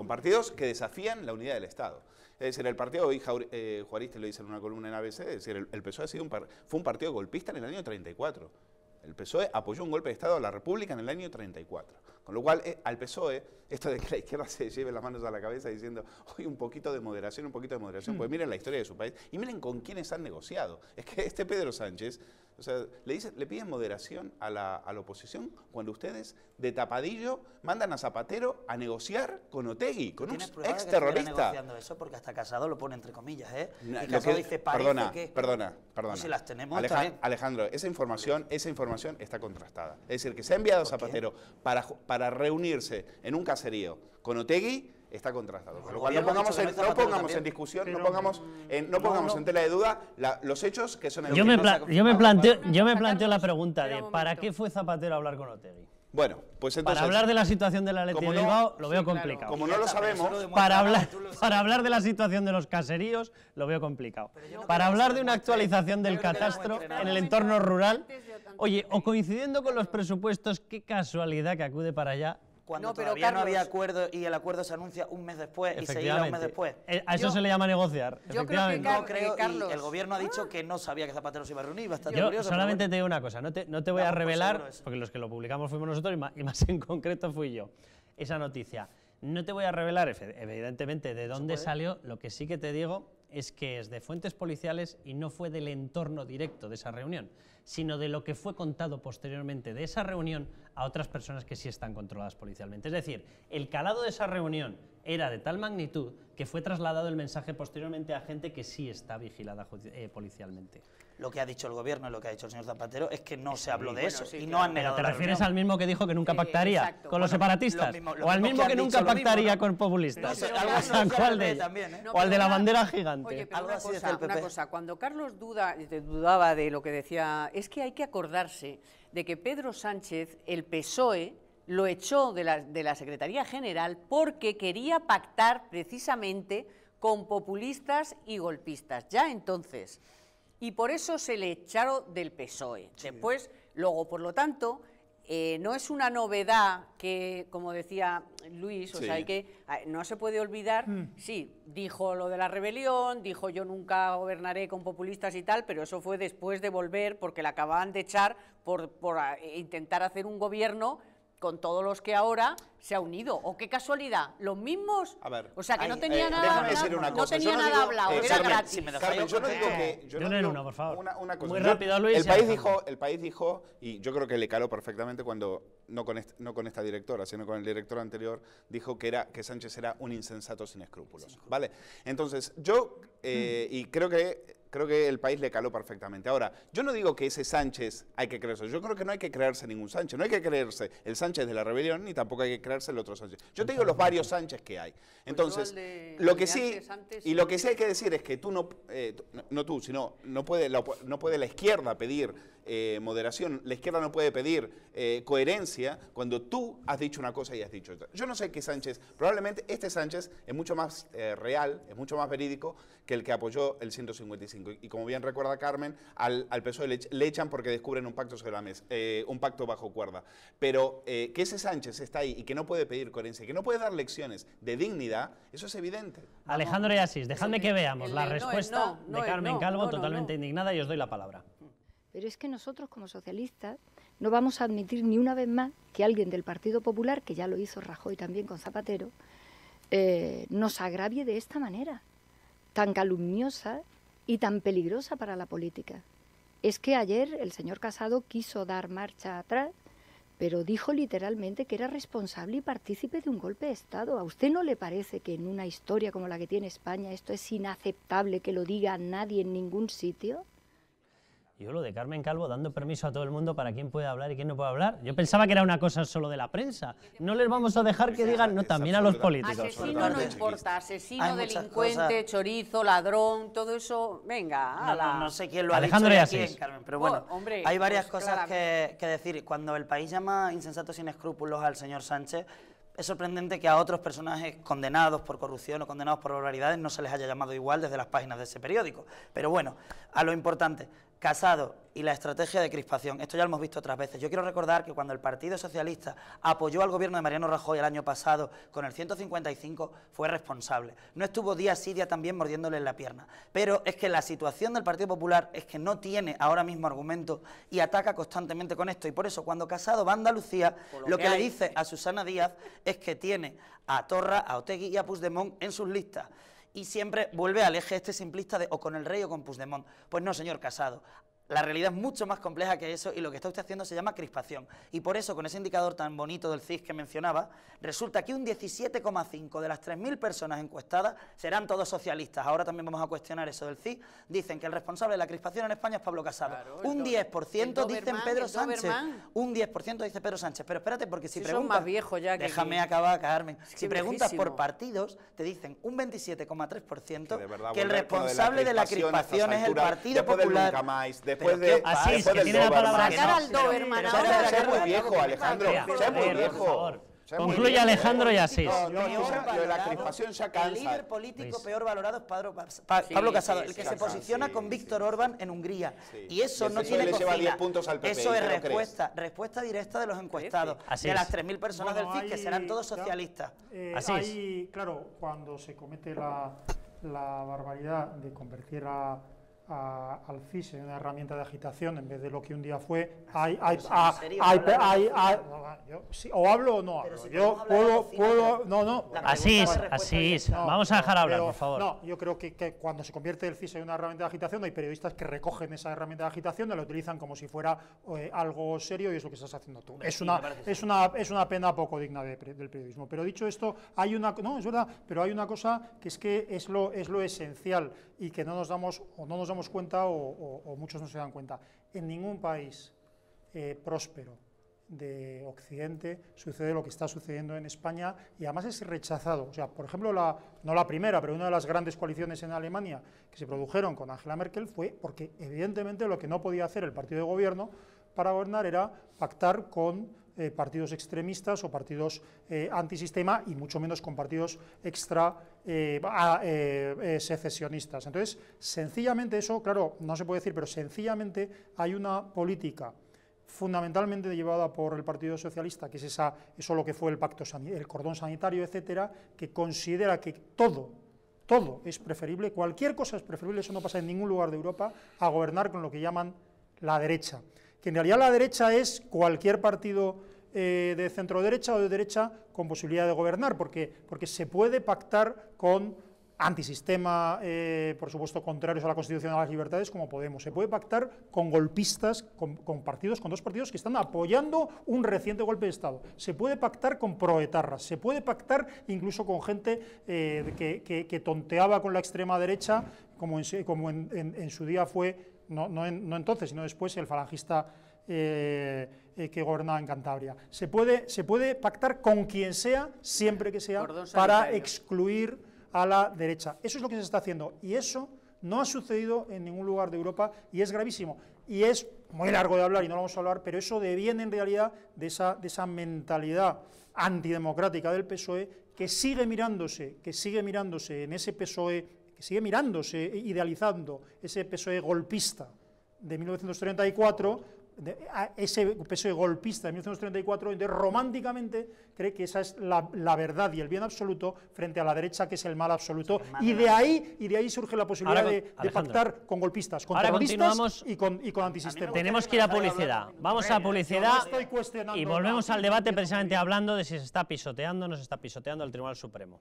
partidos que desafían la unidad del Estado. Es decir, el partido, hoy Juaristi lo dice en una columna en ABC, es decir, el PSOE fue un partido golpista en el año 34. El PSOE apoyó un golpe de Estado a la República en el año 34. Con lo cual, al PSOE, esto de que la izquierda se lleve las manos a la cabeza diciendo, hoy un poquito de moderación, pues miren la historia de su país y miren con quiénes han negociado. Es que este Pedro Sánchez, o sea, le piden moderación a la oposición cuando ustedes de tapadillo mandan a Zapatero a negociar con Otegi, con un exterrorista. Negociando eso porque hasta Casado lo pone entre comillas, ¿eh? Y Casado dice, perdona. Si las tenemos, Alejandro, esa información está contrastada. Es decir, que se ha enviado a Zapatero para reunirse en un caserío con Otegi, está contrastado. Con lo cual no pongamos en discusión, no pongamos en tela de duda los hechos que son... Yo me planteo la pregunta de ¿para qué fue Zapatero a hablar con Otegi? Bueno, pues entonces... Para hablar de la situación de la Athletic de Bilbao lo veo complicado. Como no lo sabemos... Para hablar de la situación de los caseríos lo veo complicado. Para hablar de una actualización del catastro en el entorno rural... Oye, o coincidiendo con los presupuestos, qué casualidad que acude para allá. Cuando todavía no había acuerdo y el acuerdo se anuncia un mes después y se iba un mes después. A eso se le llama negociar. Yo creo que Carlos, el gobierno ha dicho que no sabía que Zapatero se iba a reunir. Yo solamente te digo una cosa, no te voy a revelar, porque los que lo publicamos fuimos nosotros y más en concreto fui yo, esa noticia. No te voy a revelar, evidentemente, de dónde salió. Lo que sí que te digo es que es de fuentes policiales y no fue del entorno directo de esa reunión, sino de lo que fue contado posteriormente de esa reunión a otras personas que sí están controladas policialmente. Es decir, el calado de esa reunión era de tal magnitud que fue trasladado el mensaje posteriormente a gente que sí está vigilada policialmente. Lo que ha dicho el gobierno y lo que ha dicho el señor Zapatero es que no se habló de eso y no han negado ¿Te la refieres reunión. al mismo que dijo que nunca pactaría con los separatistas? ¿O al mismo que nunca pactaría con populistas? ¿Cuál de ellos? ¿O al de la bandera gigante? Oye, pero una cosa, cuando Carlos dudaba de lo que decía, es que hay que acordarse de que Pedro Sánchez, el PSOE, lo echó de la Secretaría General porque quería pactar precisamente con populistas y golpistas. Ya entonces... Y por eso se le echaron del PSOE. Después, luego, por lo tanto, no es una novedad que, como decía Luis, o sea, no se puede olvidar, sí, dijo lo de la rebelión, dijo yo nunca gobernaré con populistas y tal, pero eso fue después de volver, porque le acababan de echar por intentar hacer un gobierno con todos los que ahora se ha unido. ¿O qué casualidad? ¿Los mismos? A ver, o sea, que no tenía nada hablado. No tenía nada hablado, era gratis. Yo no digo que... Una, por favor. Una cosa. Muy rápido, Luis. El país dijo, y yo creo que le caló perfectamente cuando, no con esta directora, sino con el director anterior, dijo que Sánchez era un insensato sin escrúpulos. ¿Vale? Entonces, yo, y creo que el país le caló perfectamente. Ahora, yo no digo que ese Sánchez hay que creerse. Yo creo que no hay que creerse ningún Sánchez. No hay que creerse el Sánchez de la rebelión, ni tampoco hay que creerse el otro Sánchez. Yo te digo los varios Sánchez que hay. Entonces, lo que sí hay que decir es que tú no puede la izquierda pedir moderación, la izquierda no puede pedir coherencia cuando tú has dicho una cosa y has dicho otra. Yo no sé qué Sánchez, probablemente este Sánchez es mucho más real, es mucho más verídico que el que apoyó el 155. Y como bien recuerda Carmen, al PSOE le echan porque descubren un pacto sobre la mesa, un pacto bajo cuerda. Pero que ese Sánchez está ahí y que no puede pedir coherencia, que no puede dar lecciones de dignidad, eso es evidente. Alejandro y Asís, dejadme que veamos la respuesta de Carmen Calvo, totalmente indignada, y os doy la palabra. Pero es que nosotros, como socialistas, no vamos a admitir ni una vez más que alguien del Partido Popular, que ya lo hizo Rajoy también con Zapatero, nos agravie de esta manera, tan calumniosa y tan peligrosa para la política. Es que ayer el señor Casado quiso dar marcha atrás, pero dijo literalmente que era responsable y partícipe de un golpe de Estado. ¿A usted no le parece que en una historia como la que tiene España esto es inaceptable que lo diga nadie en ningún sitio? Yo lo de Carmen Calvo dando permiso a todo el mundo para quién puede hablar y quién no puede hablar. Yo pensaba que era una cosa solo de la prensa. No les vamos a dejar que digan, no, también a los políticos. Asesino no importa, asesino, delincuente, chorizo, ladrón, todo eso, venga. No sé quién lo ha Alejandro dicho y Asís. Carmen, pero bueno, hay varias cosas que decir. Cuando el país llama insensato sin escrúpulos al señor Sánchez, es sorprendente que a otros personajes condenados por corrupción o condenados por barbaridades no se les haya llamado igual desde las páginas de ese periódico. Pero bueno, a lo importante. Casado y la estrategia de crispación, esto ya lo hemos visto otras veces. Yo quiero recordar que cuando el Partido Socialista apoyó al gobierno de Mariano Rajoy el año pasado con el 155, fue responsable. No estuvo día sí, día también mordiéndole en la pierna. Pero es que la situación del Partido Popular es que no tiene ahora mismo argumentos y ataca constantemente con esto. Y por eso cuando Casado va a Andalucía, lo que le dice a Susana Díaz es que tiene a Torra, a Otegi y a Puigdemont en sus listas. Y siempre vuelve al eje este simplista de o con el rey o con Puigdemont. Pues no, señor Casado. La realidad es mucho más compleja que eso y lo que está usted haciendo se llama crispación. Y por eso, con ese indicador tan bonito del CIS que mencionaba, resulta que un 17,5 de las 3.000 personas encuestadas serán todos socialistas. Ahora también vamos a cuestionar eso del CIS. Dicen que el responsable de la crispación en España es Pablo Casado. Claro, un 10% dicen Pedro Sánchez. Un 10% dice Pedro Sánchez. Pero espérate, porque si preguntas... Son más viejos ya que... Déjame acabar, Carmen. Si preguntas por partidos, te dicen un 27,3% que el responsable de la crispación es el Partido Popular. Después de Asís, que tiene la palabra. Sacar al Doberman ahora. Ya es muy viejo, Alejandro. Ya es muy viejo. Concluye Alejandro y Asís. Lo de la crispación ya cansa. El líder político peor valorado es Pablo Casado, el que se posiciona con Víctor Orbán en Hungría. Y eso no tiene cocina. Lleva 10 puntos al PP, eso es respuesta directa de los encuestados, de las 3.000 personas del CIS, que serán todos socialistas. Ahí, claro, cuando se comete la barbaridad de convertir al CIS en una herramienta de agitación en vez de lo que un día fue, o hablo o no hablo. Yo puedo, no. Asís, vamos a dejar hablar, por favor. No, yo creo que cuando se convierte el CIS en una herramienta de agitación, hay periodistas que recogen esa herramienta de agitación y la utilizan como si fuera algo serio, y es lo que estás haciendo tú. Es una pena poco digna del periodismo. Pero dicho esto, es verdad, pero hay una cosa que es lo esencial y que no nos damos cuenta o muchos no se dan cuenta. En ningún país próspero de Occidente sucede lo que está sucediendo en España, y además es rechazado. O sea, por ejemplo, no la primera, pero una de las grandes coaliciones en Alemania que se produjeron con Angela Merkel fue porque evidentemente lo que no podía hacer el partido de gobierno para gobernar era pactar con partidos extremistas o partidos antisistema, y mucho menos con partidos secesionistas. Entonces, sencillamente eso, claro, no se puede decir, pero sencillamente hay una política fundamentalmente llevada por el Partido Socialista, que es eso lo que fue el pacto, el cordón sanitario, etcétera, que considera que todo es preferible, cualquier cosa es preferible, eso no pasa en ningún lugar de Europa, a gobernar con lo que llaman la derecha. Que en realidad la derecha es cualquier partido de centro derecha o de derecha con posibilidad de gobernar, porque se puede pactar con antisistema, por supuesto contrarios a la Constitución y a las libertades, como Podemos. Se puede pactar con golpistas, con dos partidos que están apoyando un reciente golpe de Estado. Se puede pactar con proetarras, se puede pactar incluso con gente que tonteaba con la extrema derecha, como en su día fue, no entonces, sino después, el falangista que gobernaba en Cantabria. Se puede pactar con quien sea, siempre que sea para excluir a la derecha. Eso es lo que se está haciendo, y eso no ha sucedido en ningún lugar de Europa, y es gravísimo. Y es muy largo de hablar y no lo vamos a hablar, pero eso deviene en realidad de esa mentalidad antidemocrática del PSOE, que sigue mirándose en ese PSOE, que sigue mirándose, idealizando ese PSOE golpista de 1934, ese PSOE golpista de 1934, donde románticamente cree que esa es la verdad y el bien absoluto frente a la derecha, que es el mal absoluto, y de ahí surge la posibilidad de pactar con golpistas, con terroristas y con antisistemas. Tenemos que ir a publicidad. Vamos a publicidad y volvemos al debate, precisamente hablando de si se está pisoteando o no se está pisoteando el Tribunal Supremo.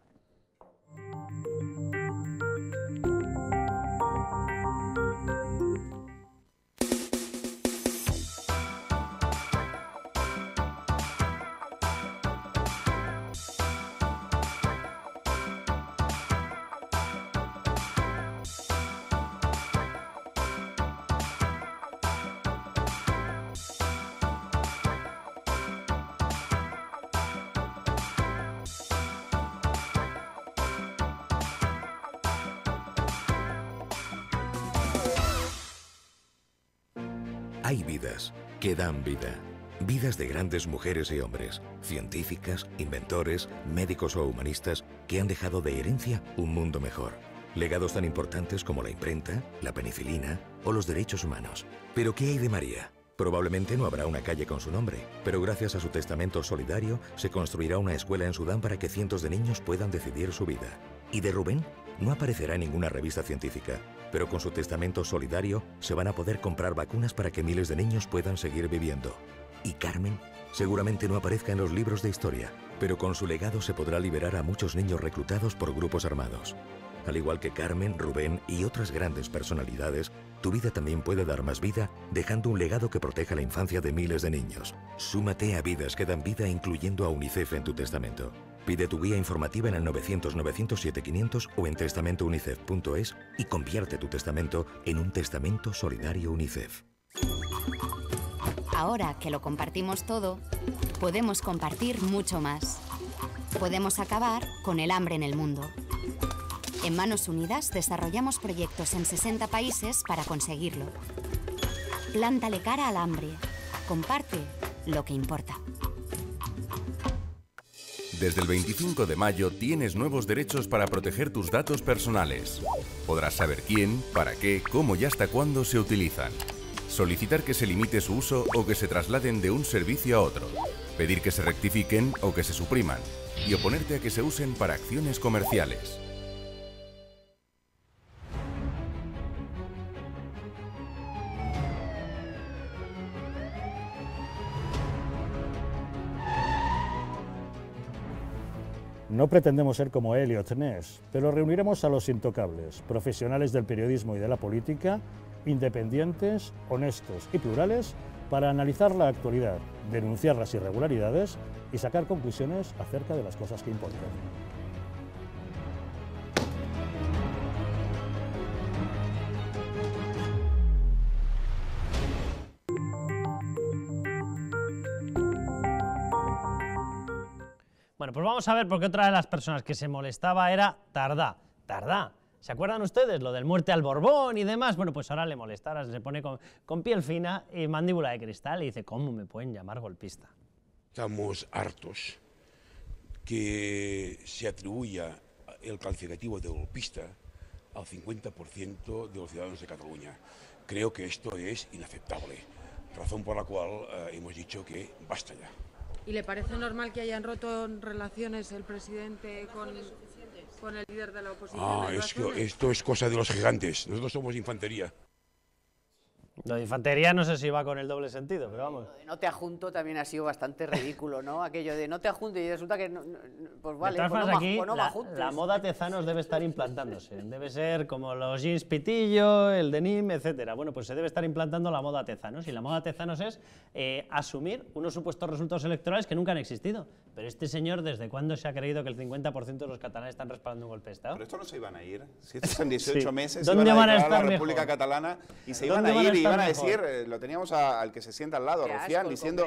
Hay vidas que dan vida. Vidas de grandes mujeres y hombres, científicas, inventores, médicos o humanistas que han dejado de herencia un mundo mejor. legados tan importantes como la imprenta, la penicilina o los derechos humanos. ¿Pero qué hay de María? Probablemente no habrá una calle con su nombre, pero gracias a su testamento solidario se construirá una escuela en Sudán para que cientos de niños puedan decidir su vida. ¿Y de Rubén? No aparecerá en ninguna revista científica, pero con su testamento solidario se van a poder comprar vacunas para que miles de niños puedan seguir viviendo. ¿Y Carmen? Seguramente no aparezca en los libros de historia, pero con su legado se podrá liberar a muchos niños reclutados por grupos armados. Al igual que Carmen, Rubén y otras grandes personalidades, tu vida también puede dar más vida dejando un legado que proteja la infancia de miles de niños. Súmate a Vidas que dan vida incluyendo a UNICEF en tu testamento. Pide tu guía informativa en el 900-907-500 o en testamentounicef.es y convierte tu testamento en un testamento solidario UNICEF. Ahora que lo compartimos todo, podemos compartir mucho más. Podemos acabar con el hambre en el mundo. En Manos Unidas desarrollamos proyectos en 60 países para conseguirlo. Plántale cara al hambre. Comparte lo que importa. Desde el 25 de mayo tienes nuevos derechos para proteger tus datos personales. Podrás saber quién, para qué, cómo y hasta cuándo se utilizan. Solicitar que se limite su uso o que se trasladen de un servicio a otro. Pedir que se rectifiquen o que se supriman. Y oponerte a que se usen para acciones comerciales. No pretendemos ser como Eliot Ness, pero reuniremos a los intocables, profesionales del periodismo y de la política, independientes, honestos y plurales, para analizar la actualidad, denunciar las irregularidades y sacar conclusiones acerca de las cosas que importan. Bueno, pues vamos a ver, porque otra de las personas que se molestaba era Tardá. Tardá. ¿Se acuerdan ustedes lo del muerte al Borbón y demás? Bueno, pues ahora le molesta, ahora se pone con piel fina y mandíbula de cristal y dice, ¿cómo me pueden llamar golpista? Estamos hartos que se atribuya el calificativo de golpista al 50% de los ciudadanos de Cataluña. Creo que esto es inaceptable, razón por la cual hemos dicho que basta ya. ¿Y le parece normal que hayan roto relaciones el presidente con el líder de la oposición? Esto es cosa de los gigantes, nosotros somos infantería. Lo de infantería no sé si va con el doble sentido, pero vamos. Lo de no te adjunto también ha sido bastante ridículo, ¿no? Aquello de no te adjunto y resulta que, pues vale, de todas formas, aquí me la moda Tezanos debe estar implantándose. Debe ser como los jeans pitillo, el denim, etcétera. Bueno, pues se debe estar implantando la moda Tezanos. Y la moda Tezanos es asumir unos supuestos resultados electorales que nunca han existido. Pero este señor, ¿desde cuándo se ha creído que el 50% de los catalanes están respaldando un golpe de Estado? Pero esto no se iban a ir. Si estos son 18 meses, ¿dónde van a estar la República mejor? Catalana y se iban a ir y iban a decir, lo teníamos al que se sienta al lado, Rufián, diciendo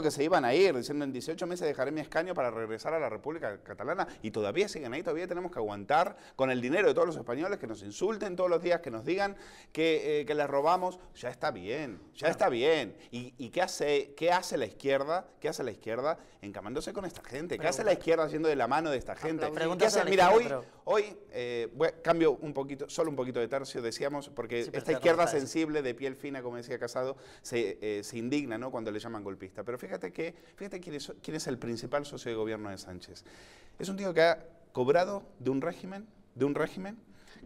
que se iban a ir, diciendo en 18 meses dejaré mi escaño para regresar a la República Catalana, y todavía siguen ahí, todavía tenemos que aguantar con el dinero de todos los españoles, que nos insulten todos los días, que nos digan que les robamos. Ya está bien, ya está bien. ¿Y qué hace la izquierda? ¿Qué hace la izquierda encamándose con esta gente? ¿Qué hace la izquierda haciendo de la mano de esta gente? ¿Qué hace? Mira, hoy cambio un poquito, solo un poquito de tercio, decíamos, porque esta izquierda sensible, de piel fina, como decía Casado, se indigna, ¿no?, cuando le llaman golpista. Pero fíjate quién es el principal socio de gobierno de Sánchez. Es un tío que ha cobrado de un régimen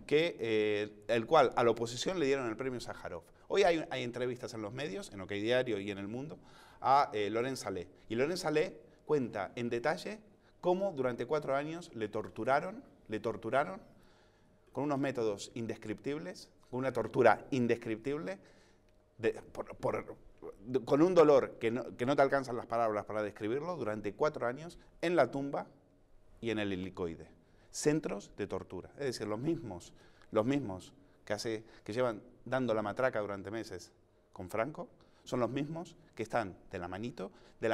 que, el cual a la oposición le dieron el premio Sájarov. Hoy hay entrevistas en los medios, en OK Diario y en El Mundo, a Laurent Salé. Y Laurent Salé cuenta en detalle cómo durante 4 años le torturaron con unos métodos indescriptibles, con una tortura indescriptible, con un dolor que no te alcanzan las palabras para describirlo, durante 4 años en la tumba y en el helicoide. Centros de tortura, es decir, los mismos que llevan dando la matraca durante meses con Franco, son los mismos que están de la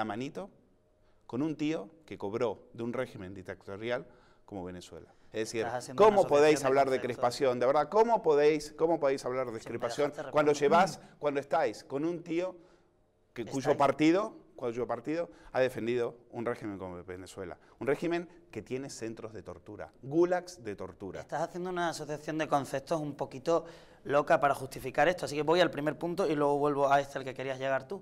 manito con un tío que cobró de un régimen dictatorial como Venezuela. Es decir, ¿cómo podéis hablar de crispación? De verdad, ¿cómo podéis hablar de crispación cuando estáis con un tío cuyo partido cuyo partido ha defendido un régimen como Venezuela. Un régimen que tiene centros de tortura, gulags de tortura. Estás haciendo una asociación de conceptos un poquito loca para justificar esto, así que voy al primer punto y luego vuelvo a al que querías llegar tú.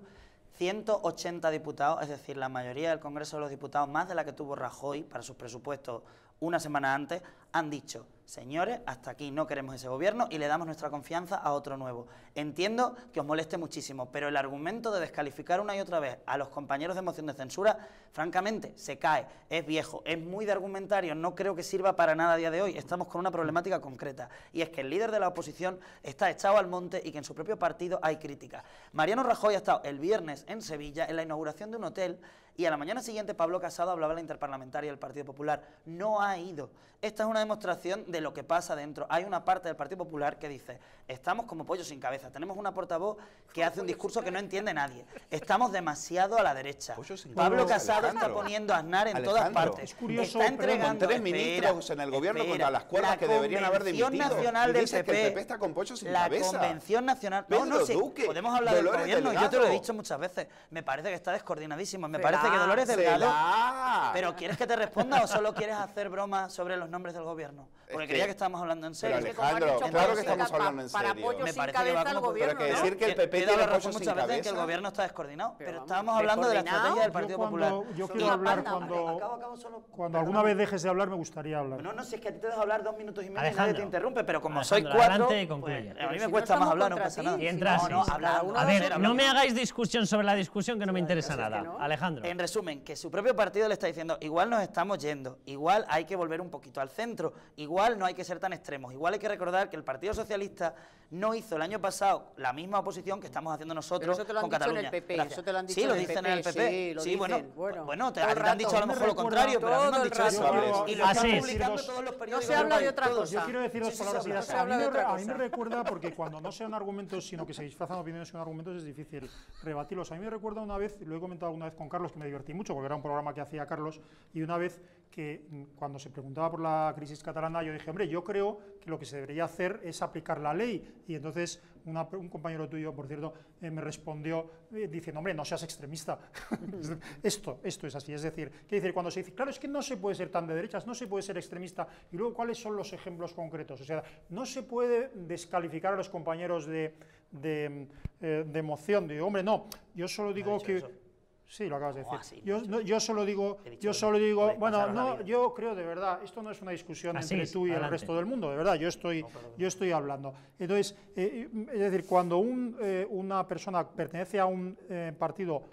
180 diputados, es decir, la mayoría del Congreso de los Diputados, más de la que tuvo Rajoy para sus presupuestos una semana antes, han dicho, señores, hasta aquí no queremos ese gobierno y le damos nuestra confianza a otro nuevo. Entiendo que os moleste muchísimo, pero el argumento de descalificar una y otra vez a los compañeros de moción de censura, francamente, se cae, es viejo, es muy de argumentario, no creo que sirva para nada a día de hoy. Estamos con una problemática concreta, y es que el líder de la oposición está echado al monte y que en su propio partido hay críticas. Mariano Rajoy ha estado el viernes en Sevilla en la inauguración de un hotel, y a la mañana siguiente Pablo Casado hablaba en la interparlamentaria del Partido Popular. No ha ido. Esta es una demostración de lo que pasa dentro. Hay una parte del Partido Popular que dice, estamos como pollos sin cabeza, tenemos una portavoz que hace un discurso que no entiende nadie, estamos demasiado a la derecha. Pablo Casado está poniendo a Aznar en todas partes. Es curioso, está entregando, con 3 ministros en el gobierno contra las cuerdas que deberían haber dimitido. La Convención Nacional del PP, que el PP está con pollos sin cabeza. La Convención Nacional... Pedro sí, Duque, podemos hablar del Dolores gobierno, Delgado. yo te lo he dicho muchas veces. Me parece que está descoordinadísimo. Me parece que Dolores Delgado... ¿Pero quieres que te responda o solo quieres hacer bromas sobre los nombres del gobierno? Porque creía que estábamos hablando en serio. Pero Alejandro, claro que estamos hablando en serio. Me parece que va como... Pero que decir que el PP tiene tiene razón pollos sin muchas veces en que cabeza. el gobierno está descoordinado. Pero estábamos hablando de la estrategia del Partido Popular. Yo quiero hablar cuando alguna vez dejes de hablar, me gustaría hablar. No, si es que a ti te dejo hablar 2 minutos y medio y Alejandro, nadie te interrumpe, pero como Alejandro, soy 4, adelante y concluye. pues, a mí me cuesta más hablar, no pasa nada. Y entras. A ver, no me hagáis discusión sobre la discusión, que no me interesa nada. Alejandro. En resumen, que su propio partido le está diciendo, igual nos estamos yendo, igual hay que volver un poquito al centro, igual no hay que ser tan extremos, igual hay que recordar que el Partido Socialista no hizo el año pasado la misma oposición que estamos haciendo nosotros eso te lo han con dicho Cataluña. en el PP, Gracias. eso te lo han dicho sí, lo en el dicen PP, en el PP. sí, lo Sí, dicen, bueno, te todo el han dicho a lo rato. mejor lo contrario, pero a mí me han dicho eso. Y lo Así están es. publicando todos los periódicos. No se habla de otra todos. cosa. Yo quiero decir dos palabras y ya está. A mí me cosa. recuerda, porque cuando no sean argumentos, sino que se disfrazan opiniones con argumentos, es difícil rebatirlos. A mí me recuerda una vez, lo he comentado alguna vez con Carlos, que me divertí mucho, porque era un programa que hacía Carlos, y una vez que cuando se preguntaba por la crisis catalana, yo dije, hombre, yo creo que lo que se debería hacer es aplicar la ley. Y entonces un compañero tuyo, por cierto, me respondió diciendo, hombre, no seas extremista. esto es así. Es decir, cuando se dice, claro, es que no se puede ser tan de derechas, no se puede ser extremista, y luego, ¿cuáles son los ejemplos concretos? O sea, no se puede descalificar a los compañeros de moción. Digo, hombre, no, yo solo digo que... Eso. Sí, lo acabas de decir. Yo solo digo, bueno, no, yo creo de verdad, esto no es una discusión entre tú y el resto del mundo, de verdad, yo estoy hablando. Entonces, es decir, cuando una persona pertenece a un partido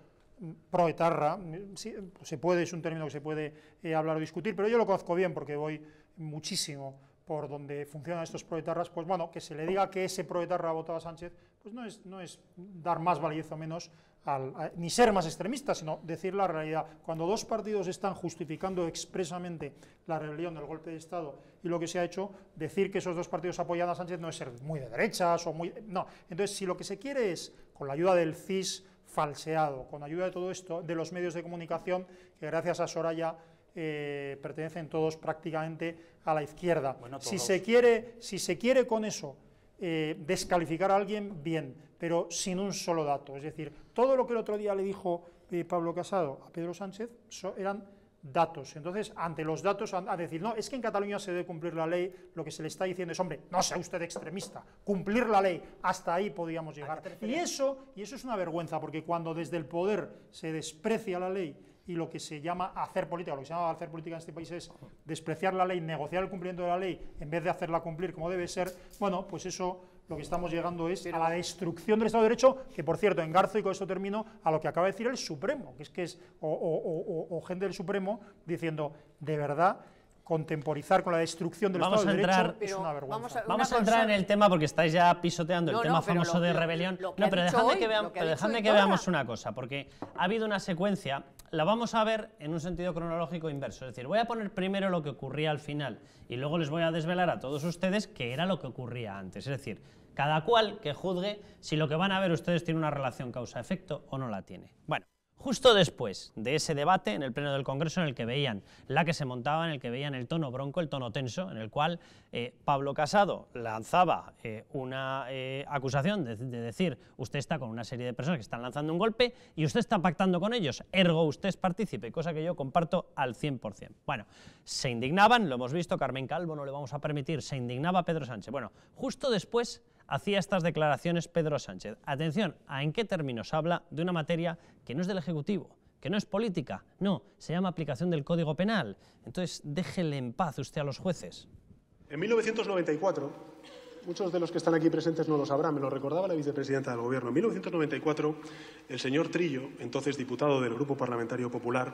proetarra, sí, se puede, es un término que se puede hablar o discutir, pero yo lo conozco bien porque voy muchísimo por donde funcionan estos proetarras, pues bueno, que se le diga que ese proetarra ha votado a Sánchez, pues no es dar más validez o menos, ni ser más extremista, sino decir la realidad. Cuando dos partidos están justificando expresamente la rebelión del golpe de Estado y lo que se ha hecho, decir que esos dos partidos apoyan a Sánchez no es ser muy de derechas o muy... No, entonces si lo que se quiere es, con la ayuda del CIS falseado, con ayuda de todo esto, de los medios de comunicación, que gracias a Soraya pertenecen todos prácticamente a la izquierda. Bueno, si se quiere con eso descalificar a alguien, bien, pero sin un solo dato. Es decir, todo lo que el otro día le dijo Pablo Casado a Pedro Sánchez eran datos. Entonces, ante los datos, a decir, no, es que en Cataluña se debe cumplir la ley, lo que se le está diciendo es, hombre, no sea usted extremista, cumplir la ley, hasta ahí podíamos llegar. Y eso es una vergüenza, porque cuando desde el poder se desprecia la ley y lo que se llama hacer política, lo que se llama hacer política en este país es despreciar la ley, negociar el cumplimiento de la ley en vez de hacerla cumplir como debe ser, bueno, pues eso lo que estamos llegando es a la destrucción del Estado de Derecho, que por cierto engarzo y con esto termino a lo que acaba de decir el Supremo, que es gente del Supremo diciendo, de verdad, contemporizar con la destrucción del Estado de Derecho es una vergüenza. Vamos a entrar en el tema porque estáis ya pisoteando el tema famoso de rebelión. No, pero dejadme que veamos una cosa, porque ha habido una secuencia, la vamos a ver en un sentido cronológico inverso. Es decir, voy a poner primero lo que ocurría al final y luego les voy a desvelar a todos ustedes qué era lo que ocurría antes. Es decir, cada cual que juzgue si lo que van a ver ustedes tiene una relación causa-efecto o no la tiene. Bueno, Justo después de ese debate en el Pleno del Congreso, en el que veían la que se montaba, en el que veían el tono bronco, el tono tenso, en el cual Pablo Casado lanzaba una acusación de decir: usted está con una serie de personas que están lanzando un golpe y usted está pactando con ellos, ergo usted es partícipe, cosa que yo comparto al 100%. Bueno, se indignaban, lo hemos visto, Carmen Calvo, no le vamos a permitir, se indignaba Pedro Sánchez. Bueno, justo después hacía estas declaraciones Pedro Sánchez. Atención a en qué términos habla de una materia que no es del Ejecutivo, que no es política, no, se llama aplicación del Código Penal. Entonces, déjele en paz usted a los jueces. En 1994, muchos de los que están aquí presentes no lo sabrán, me lo recordaba la vicepresidenta del Gobierno. En 1994, el señor Trillo, entonces diputado del Grupo Parlamentario Popular,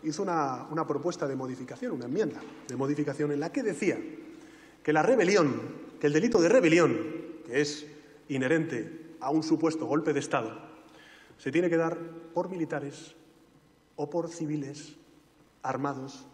hizo una propuesta de modificación, una enmienda de modificación en la que decía que la rebelión, que el delito de rebelión, que es inherente a un supuesto golpe de Estado, se tiene que dar por militares o por civiles armados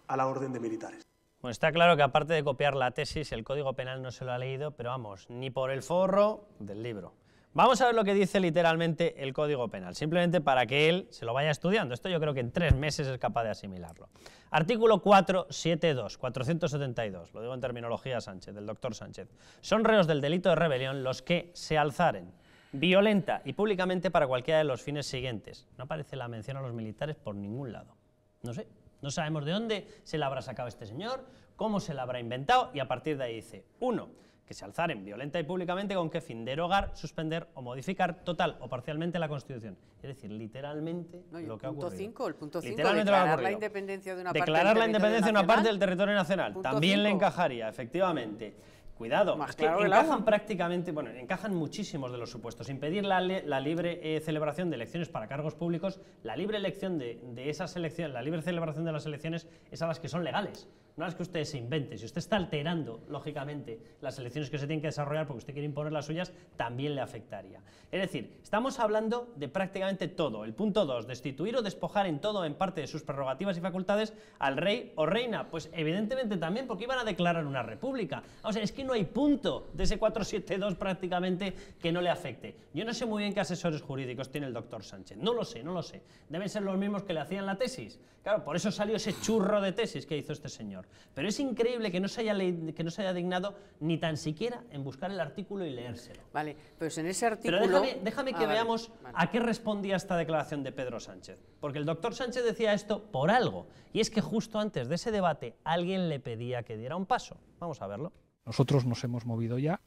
a la orden de militares. Bueno, está claro que aparte de copiar la tesis, el Código Penal no se lo ha leído, pero vamos, ni por el forro del libro. Vamos a ver lo que dice literalmente el Código Penal, simplemente para que él se lo vaya estudiando. Esto yo creo que en 3 meses es capaz de asimilarlo. Artículo 472, 472, lo digo en terminología Sánchez, del doctor Sánchez. Son reos del delito de rebelión los que se alzaren violenta y públicamente para cualquiera de los fines siguientes. No aparece la mención a los militares por ningún lado. No sé, no sabemos de dónde se la habrá sacado este señor, cómo se la habrá inventado, y a partir de ahí dice: 1. Que se alzaren violenta y públicamente con qué fin: derogar, suspender o modificar total o parcialmente la Constitución. Es decir, literalmente lo que ha ocurrido. El punto 5, declarar la independencia de una parte declarar la independencia de una parte del territorio nacional. Punto También 5. le encajaría, efectivamente. Cuidado, Más es que claro el encajan agua. prácticamente, bueno, encajan muchísimos de los supuestos. Impedir la libre celebración de elecciones para cargos públicos, la libre elección de esas elecciones, la libre celebración de las elecciones es a las que son legales, no a las que usted se invente. Si usted está alterando, lógicamente, las elecciones que se tienen que desarrollar porque usted quiere imponer las suyas, también le afectaría. Es decir, estamos hablando de prácticamente todo. El punto 2, destituir o despojar en todo o en parte de sus prerrogativas y facultades al rey o reina. Pues evidentemente también, porque iban a declarar una república. O sea, es que no hay punto de ese 472 prácticamente que no le afecte. Yo no sé muy bien qué asesores jurídicos tiene el doctor Sánchez. No lo sé, no lo sé. Deben ser los mismos que le hacían la tesis. Claro, por eso salió ese churro de tesis que hizo este señor. Pero es increíble que no se haya dignado ni tan siquiera en buscar el artículo y leérselo. Vale, pues en ese artículo... Pero déjame que veamos a qué respondía esta declaración de Pedro Sánchez. Porque el doctor Sánchez decía esto por algo. Y es que justo antes de ese debate alguien le pedía que diera un paso. Vamos a verlo. Nosotros nos hemos movido ya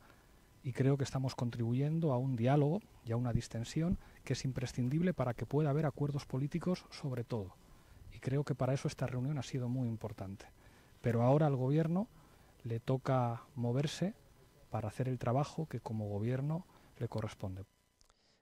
y creo que estamos contribuyendo a un diálogo y a una distensión que es imprescindible para que pueda haber acuerdos políticos sobre todo. Y creo que para eso esta reunión ha sido muy importante. Pero ahora al Gobierno le toca moverse para hacer el trabajo que como Gobierno le corresponde.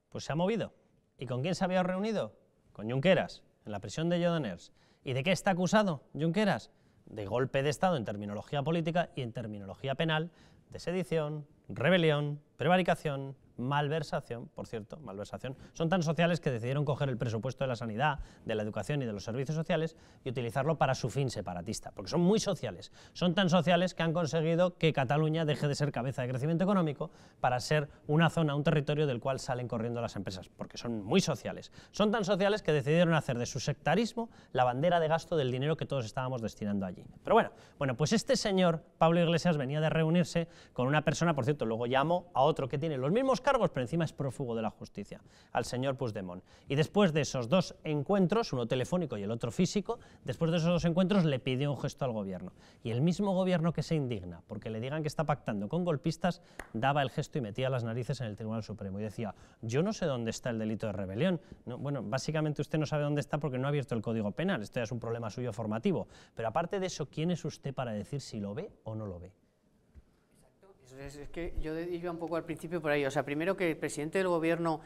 Pues se ha movido. ¿Y con quién se había reunido? Con Junqueras, en la prisión de Lledoners. ¿Y de qué está acusado Junqueras? De golpe de Estado en terminología política y en terminología penal, de sedición, rebelión, prevaricación, malversación, por cierto, malversación. Son tan sociales que decidieron coger el presupuesto de la sanidad, de la educación y de los servicios sociales y utilizarlo para su fin separatista, porque son muy sociales. Son tan sociales que han conseguido que Cataluña deje de ser cabeza de crecimiento económico para ser una zona, un territorio del cual salen corriendo las empresas, porque son muy sociales. Son tan sociales que decidieron hacer de su sectarismo la bandera de gasto del dinero que todos estábamos destinando allí. Pero bueno, pues este señor, Pablo Iglesias, venía de reunirse con una persona, por cierto, luego llamó a otro que tiene los mismos cargos, pero encima es prófugo de la justicia, al señor Puigdemont. Y después de esos 2 encuentros, uno telefónico y el otro físico, después de esos 2 encuentros le pidió un gesto al gobierno. Y el mismo gobierno que se indigna porque le digan que está pactando con golpistas, daba el gesto y metía las narices en el Tribunal Supremo y decía: yo no sé dónde está el delito de rebelión. No, bueno, básicamente usted no sabe dónde está porque no ha abierto el Código Penal, esto ya es un problema suyo formativo. Pero aparte de eso, ¿quién es usted para decir si lo ve o no lo ve? Es que yo iba un poco al principio por ahí. O sea, primero que el presidente del Gobierno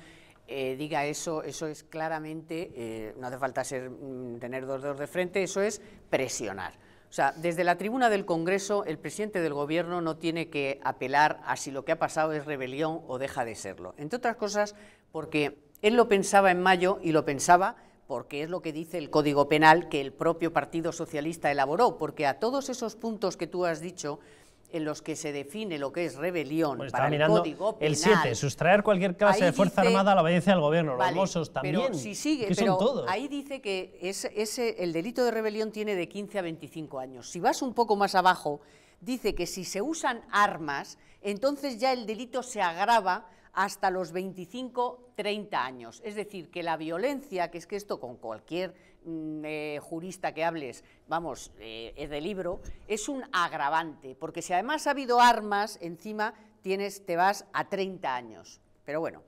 diga eso es claramente, no hace falta tener 2 dedos de frente, eso es presionar. O sea, desde la tribuna del Congreso, el presidente del Gobierno no tiene que apelar a si lo que ha pasado es rebelión o deja de serlo. Entre otras cosas, porque él lo pensaba en mayo y lo pensaba porque es lo que dice el Código Penal que el propio Partido Socialista elaboró, porque a todos esos puntos que tú has dicho, en los que se define lo que es rebelión Bueno, para el mirando Código Penal. el 7, sustraer cualquier clase de fuerza armada a la obediencia del gobierno, Vale, los Mossos también, pero si sigue, que son todos. ahí dice que el delito de rebelión tiene de 15 a 25 años. Si vas un poco más abajo, dice que si se usan armas, entonces ya el delito se agrava hasta los 25-30 años. Es decir, que la violencia, que es que esto con cualquier jurista que hables, vamos, es de libro, es un agravante, porque si además ha habido armas, encima te vas a 30 años. Pero bueno,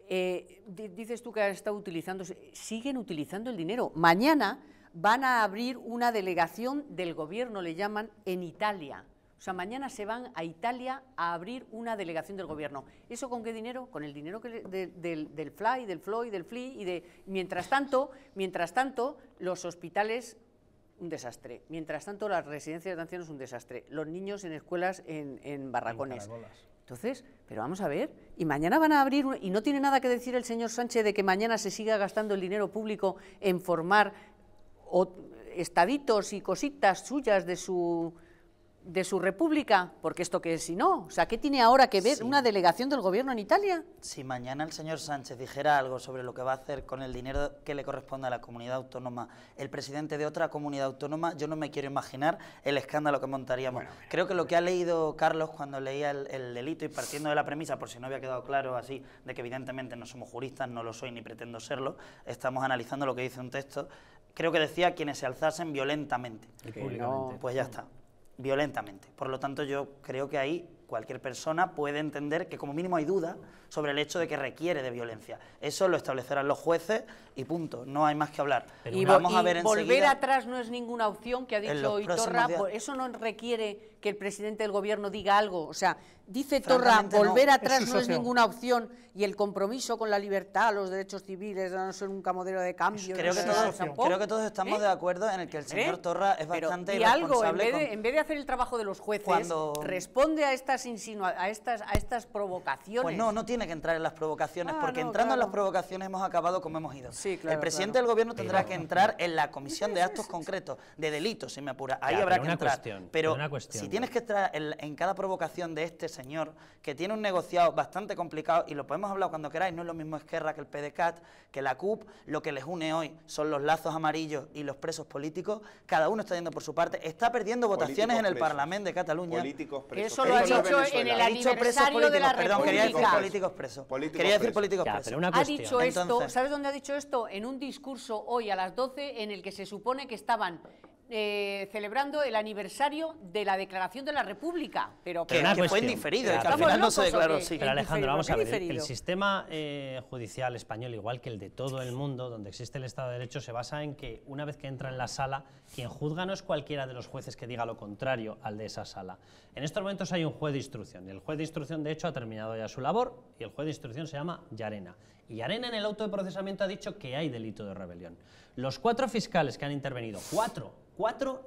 dices tú que han estado utilizando, siguen utilizando el dinero. Mañana van a abrir una delegación del gobierno, le llaman, en Italia. O sea, mañana se van a Italia a abrir una delegación del gobierno. ¿Eso con qué dinero? Con el dinero del FLY, del FLOY, del FLI y de... Mientras tanto, los hospitales, un desastre. Mientras tanto, las residencias de ancianos, un desastre. Los niños en escuelas en barracones. Entonces, pero vamos a ver, y mañana van a abrir, y no tiene nada que decir el señor Sánchez de que mañana se siga gastando el dinero público en formar estaditos y cositas suyas de su república, porque esto que es si no, o sea, ¿qué tiene ahora que ver una delegación del gobierno en Italia? Si mañana el señor Sánchez dijera algo sobre lo que va a hacer con el dinero que le corresponde a la comunidad autónoma, el presidente de otra comunidad autónoma, yo no me quiero imaginar el escándalo que montaríamos. Creo que lo que ha leído Carlos cuando leía el delito, y partiendo de la premisa, por si no había quedado claro así, de que evidentemente no somos juristas, no lo soy ni pretendo serlo, estamos analizando lo que dice un texto, creo que decía quienes se alzasen violentamente. Públicamente. Pues ya está. Violentamente. Por lo tanto, yo creo que ahí cualquier persona puede entender que como mínimo hay duda sobre el hecho de que requiere de violencia. Eso lo establecerán los jueces y punto, no hay más que hablar. Y vamos a ver volver atrás no es ninguna opción, que ha dicho Torra, eso no requiere que el presidente del gobierno diga algo, o sea, dice Torra, volver atrás no es ninguna opción, y el compromiso con la libertad, los derechos civiles, no son un modelo de cambio. Creo que todos estamos de acuerdo en el que el señor Torra es bastante irresponsable. Algo, en vez de hacer el trabajo de los jueces, responde a estas provocaciones. Pues no tiene que entrar en las provocaciones, porque entrando en las provocaciones hemos acabado como hemos ido. Sí, el presidente del gobierno tendrá que entrar en la comisión de actos concretos, de delitos, si me apura. Ahí habrá que entrar. Pero si tienes que entrar en cada provocación de este señor, que tiene un negociado bastante complicado, y lo podemos hablar cuando queráis, no es lo mismo Esquerra que el PDeCAT, que la CUP, lo que les une hoy son los lazos amarillos y los presos políticos, cada uno está yendo por su parte, está perdiendo votaciones en el Parlamento de Cataluña. Políticos presos. Eso lo ha dicho en el aniversario de la República. Quería decir políticos presos. Quería decir políticos presos. Ha dicho esto, ¿sabes dónde ha dicho esto? En un discurso hoy a las 12 en el que se supone que estaban celebrando el aniversario de la declaración de la República, pero que fue indiferido, que al final no se declaró. Pero Alejandro, vamos a ver, el sistema judicial español, igual que el de todo el mundo, donde existe el Estado de Derecho, se basa en que una vez que entra en la sala, quien juzga no es cualquiera de los jueces que diga lo contrario al de esa sala. En estos momentos hay un juez de instrucción, y el juez de instrucción de hecho ha terminado ya su labor, y el juez de instrucción se llama Llarena. Y Llarena en el auto de procesamiento ha dicho que hay delito de rebelión. Los 4 fiscales que han intervenido, 4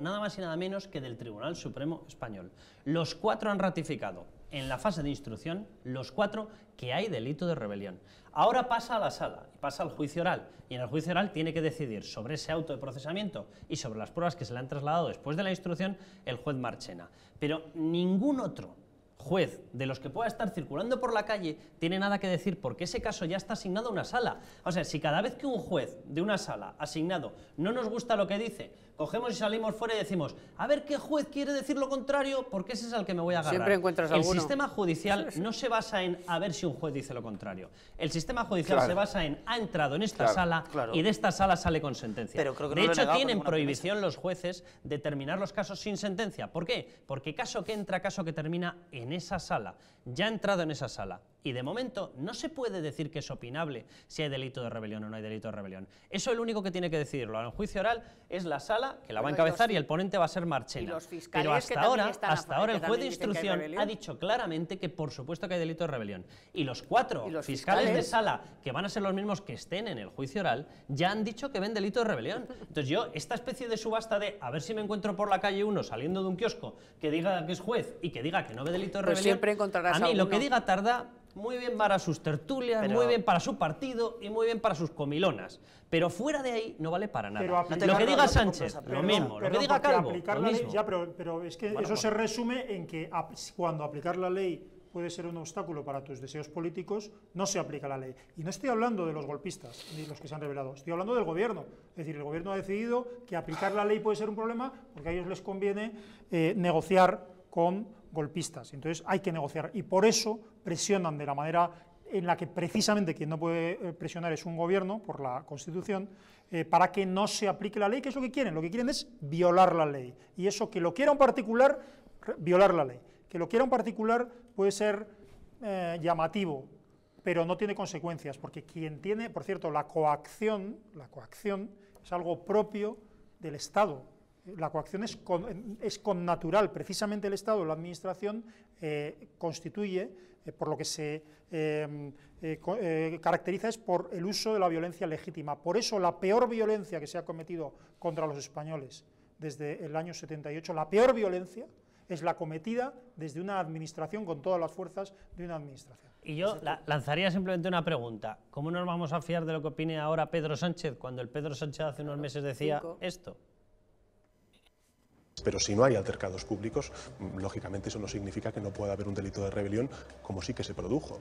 nada más y nada menos que del Tribunal Supremo Español. Los 4 han ratificado en la fase de instrucción, los 4, que hay delito de rebelión. Ahora pasa a la sala, pasa al juicio oral, y en el juicio oral tiene que decidir sobre ese auto de procesamiento y sobre las pruebas que se le han trasladado después de la instrucción el juez Marchena. Pero ningún otro juez de los que pueda estar circulando por la calle tiene nada que decir, porque ese caso ya está asignado a una sala. O sea, si cada vez que un juez de una sala asignado no nos gusta lo que dice, cogemos y salimos fuera y decimos, a ver qué juez quiere decir lo contrario, porque ese es al que me voy a agarrar. Siempre encuentras alguno. El sistema judicial no se basa en a ver si un juez dice lo contrario. El sistema judicial se basa en ha entrado en esta sala y de esta sala sale con sentencia. Pero creo que de hecho, tienen prohibición los jueces de terminar los casos sin sentencia. ¿Por qué? Porque caso que entra, caso que termina en esa sala, ya ha entrado en esa sala. Y de momento no se puede decir que es opinable si hay delito de rebelión o no hay delito de rebelión. Eso el único que tiene que decidirlo en el juicio oral es la sala, que la va a encabezar, y el ponente va a ser Marchena. Pero hasta ahora el juez de instrucción ha dicho claramente que por supuesto que hay delito de rebelión. Y los 4 fiscales de sala, que van a ser los mismos que estén en el juicio oral, ya han dicho que ven delito de rebelión. Entonces yo, esta especie de subasta de a ver si me encuentro por la calle uno saliendo de un kiosco que diga que es juez y que diga que no ve delito de rebelión, siempre encontrarás a mí lo que diga tarda muy bien para sus tertulias, muy bien para su partido y muy bien para sus comilonas. Pero fuera de ahí no vale para nada. Lo que diga Sánchez, lo mismo. Lo que diga Calvo, lo mismo. Ya, pero es que eso se resume en que cuando aplicar la ley puede ser un obstáculo para tus deseos políticos, no se aplica la ley. Y no estoy hablando de los golpistas, ni los que se han rebelado, estoy hablando del gobierno. Es decir, el gobierno ha decidido que aplicar la ley puede ser un problema porque a ellos les conviene negociar con golpistas. Entonces hay que negociar y por eso presionan de la manera en la que precisamente quien no puede presionar es un gobierno, por la Constitución, para que no se aplique la ley, que es lo que quieren. Lo que quieren es violar la ley. Y eso, que lo quiera un particular, violar la ley. Que lo quiera un particular puede ser llamativo, pero no tiene consecuencias, porque quien tiene, por cierto, la coacción es algo propio del Estado. La coacción es connatural. Precisamente el Estado, la Administración, constituye, por lo que se caracteriza es por el uso de la violencia legítima. Por eso la peor violencia que se ha cometido contra los españoles desde el año 78, la peor violencia es la cometida desde una administración, con todas las fuerzas de una administración. Y yo lanzaría simplemente una pregunta. ¿Cómo nos vamos a fiar de lo que opine ahora Pedro Sánchez cuando el Pedro Sánchez hace unos meses decía esto? Pero si no hay altercados públicos, lógicamente eso no significa que no pueda haber un delito de rebelión, como sí que se produjo.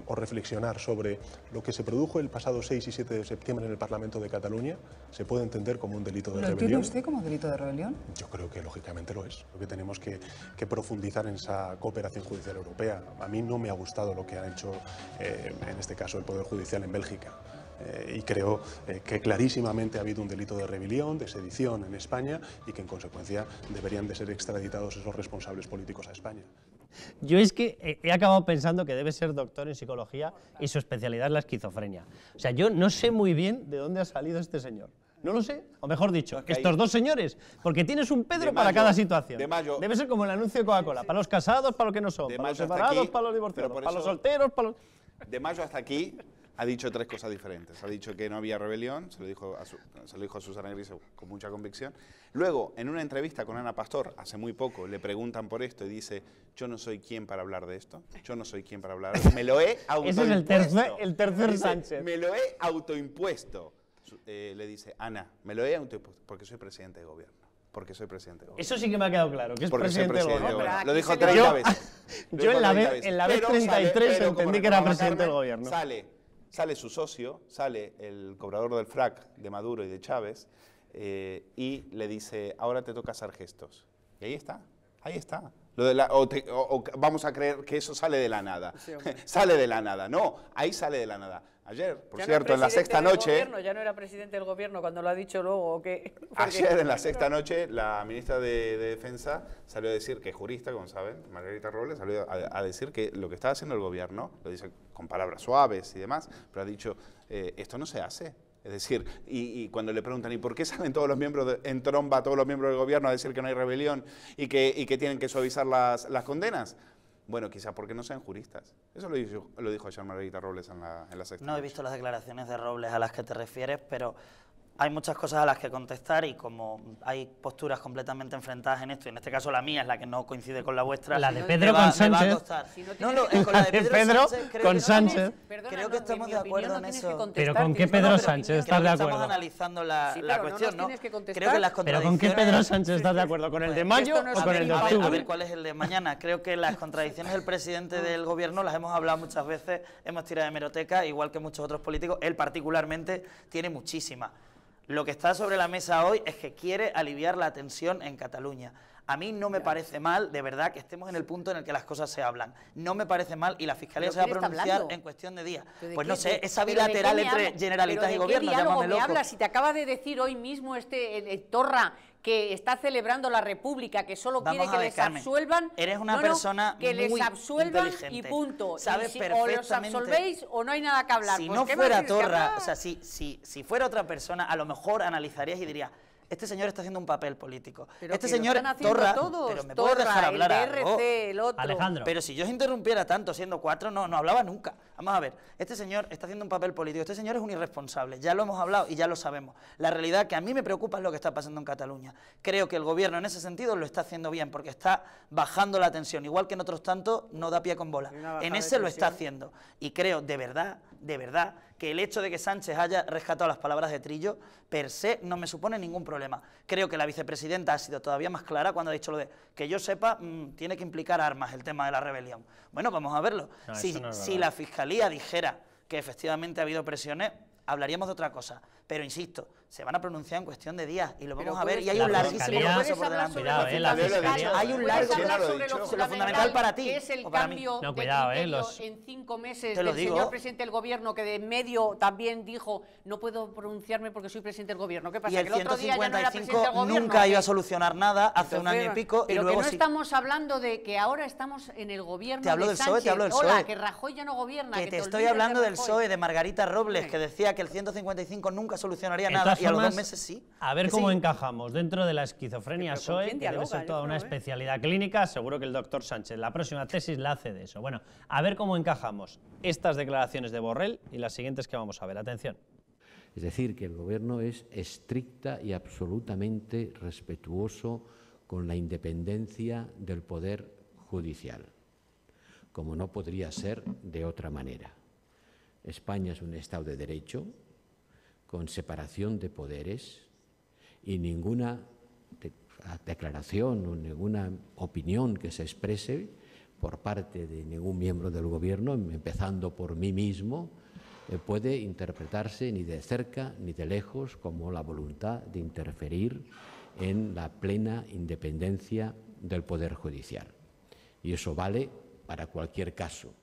O reflexionar sobre lo que se produjo el pasado 6 y 7 de septiembre en el Parlamento de Cataluña, ¿se puede entender como un delito de rebelión? ¿Lo entiende usted como delito de rebelión? Yo creo que lógicamente lo es. Lo que tenemos que profundizar en esa cooperación judicial europea. A mí no me ha gustado lo que ha hecho, en este caso, el Poder Judicial en Bélgica. Y creo que clarísimamente ha habido un delito de rebelión, de sedición en España y que en consecuencia deberían de ser extraditados esos responsables políticos a España. Yo es que he acabado pensando que debe ser doctor en psicología y su especialidad es la esquizofrenia. O sea, yo no sé muy bien de dónde ha salido este señor. No lo sé, o mejor dicho, estos dos señores, porque tienes un Pedro para cada situación. Debe ser como el anuncio de Coca-Cola, para los casados, para los que no son, para los separados, para los divorciados, para los solteros, para los... De mayo hasta aquí ha dicho tres cosas diferentes. Ha dicho que no había rebelión, se lo dijo a Susana Griso con mucha convicción. Luego, en una entrevista con Ana Pastor, hace muy poco, le preguntan por esto y dice: yo no soy quien para hablar de esto, yo no soy quien para hablar de esto. Me lo he autoimpuesto. Ese es el tercer dice, Sánchez. Me lo he autoimpuesto. Le dice: Ana, me lo he autoimpuesto porque soy presidente de gobierno. Porque soy presidente del gobierno. Eso sí que me ha quedado claro, que es presidente del gobierno. Lo dijo 30 veces. Yo en la vez 33 entendí que era presidente del gobierno. Sale su socio, sale el cobrador del frac de Maduro y de Chávez, y le dice: ahora te toca hacer gestos. Y ahí está, ahí está. O vamos a creer que eso sale de la nada. Sí, sale de la nada. No, ahí sale de la nada. Ayer, por cierto, en la sexta noche... Ya no era presidente del gobierno cuando lo ha dicho luego, ¿o qué? Ayer, en la sexta noche, la ministra de Defensa salió a decir, que es jurista, como saben, Margarita Robles, salió a decir que lo que está haciendo el gobierno, lo dice con palabras suaves y demás, pero ha dicho, esto no se hace. Es decir, y cuando le preguntan, ¿y por qué salen todos los miembros en tromba, todos los miembros del gobierno a decir que no hay rebelión y que tienen que suavizar las condenas? Bueno, quizás porque no sean juristas. Eso lo dijo ayer Margarita Robles en la sexta. No he visto las declaraciones de Robles a las que te refieres, pero hay muchas cosas a las que contestar y como hay posturas completamente enfrentadas en esto, y en este caso la mía es la que no coincide con la vuestra. La de Pedro con Sánchez. Con la de Pedro con Sánchez. Creo que estamos de acuerdo en eso. Pero ¿con qué Pedro Sánchez estás de acuerdo? Estamos analizando la cuestión, ¿no? Creo que las contradicciones... ¿Pero con qué Pedro Sánchez estás de acuerdo? ¿Con el de mayo o con el de octubre? A ver cuál es el de mañana. Creo que las contradicciones del presidente del gobierno las hemos hablado muchas veces, hemos tirado de hemeroteca, igual que muchos otros políticos. Él particularmente tiene muchísimas. Lo que está sobre la mesa hoy es que quiere aliviar la tensión en Cataluña. A mí no me parece mal, de verdad, que estemos en el punto en el que las cosas se hablan. No me parece mal y la Fiscalía se va a pronunciar en cuestión de días. Pues no sé, esa bilateral entre Generalitat y Gobierno, llámame loco. Si te acaba de decir hoy mismo Torra que está celebrando la República, que solo quiere que les absuelvan. Eres una persona que muy les absuelvan inteligente. Y punto. Sabes perfectamente. O los absolvéis o no hay nada que hablar. Si pues no fuera Torra, o sea, si fuera otra persona, a lo mejor analizarías y dirías: Este señor está haciendo un papel político. Pero este que lo señor están haciendo Torra, todos, pero me puede dejar hablar el algo. DRC, el otro. Alejandro. Pero si yo os interrumpiera tanto siendo 4, no hablaba nunca. Vamos a ver, este señor está haciendo un papel político, este señor es un irresponsable, ya lo hemos hablado y ya lo sabemos. La realidad que a mí me preocupa es lo que está pasando en Cataluña. Creo que el gobierno en ese sentido lo está haciendo bien, porque está bajando la tensión, igual que en otros tantos no da pie con bola. En ese lo está haciendo. Y creo, de verdad, que el hecho de que Sánchez haya rescatado las palabras de Trillo, per se, no me supone ningún problema. Creo que la vicepresidenta ha sido todavía más clara cuando ha dicho lo de que yo sepa, tiene que implicar armas el tema de la rebelión. Bueno, vamos a verlo. No, si la Fiscalía dijera que efectivamente ha habido presiones, hablaríamos de otra cosa. Pero insisto, se van a pronunciar en cuestión de días y lo vamos a ver. Y hay un larguísimo proceso por delante. Hay un largo proceso. Lo fundamental para ti es el o para mí. cambio No, de cuidado, criterio los... en 5 meses Te lo del digo. señor presidente del gobierno, que de en medio también dijo no puedo pronunciarme porque soy presidente del gobierno. ¿Qué pasa? Y el ¿Que el otro día ya no era presidente del 155 gobierno? nunca iba a solucionar nada hace un año y pico. Pero y luego que no sí. estamos hablando de que ahora estamos en el gobierno Te hablo de del PSOE, te Sánchez. hablo del Hola, PSOE. que Rajoy ya no gobierna. Que te estoy olvides hablando de del Rajoy. PSOE, de Margarita Robles, que decía que el 155 nunca solucionaría De nada todas y a los 2 formas, meses sí. A ver Que cómo sí. encajamos dentro de la esquizofrenia ¿con PSOE, quién que debe dialoga? ser Yo toda no una lo veo. especialidad clínica. Seguro que el doctor Sánchez la próxima tesis la hace de eso. Bueno, a ver cómo encajamos estas declaraciones de Borrell y las siguientes que vamos a ver. Atención. Es decir, que el Gobierno es estricta y absolutamente respetuoso con la independencia del Poder Judicial, como no podría ser de otra manera. España es un Estado de Derecho, con separación de poderes, y ninguna declaración o ninguna opinión que se exprese por parte de ningún miembro del Gobierno, empezando por mí mismo, puede interpretarse ni de cerca ni de lejos como la voluntad de interferir en la plena independencia del Poder Judicial. Y eso vale para cualquier caso.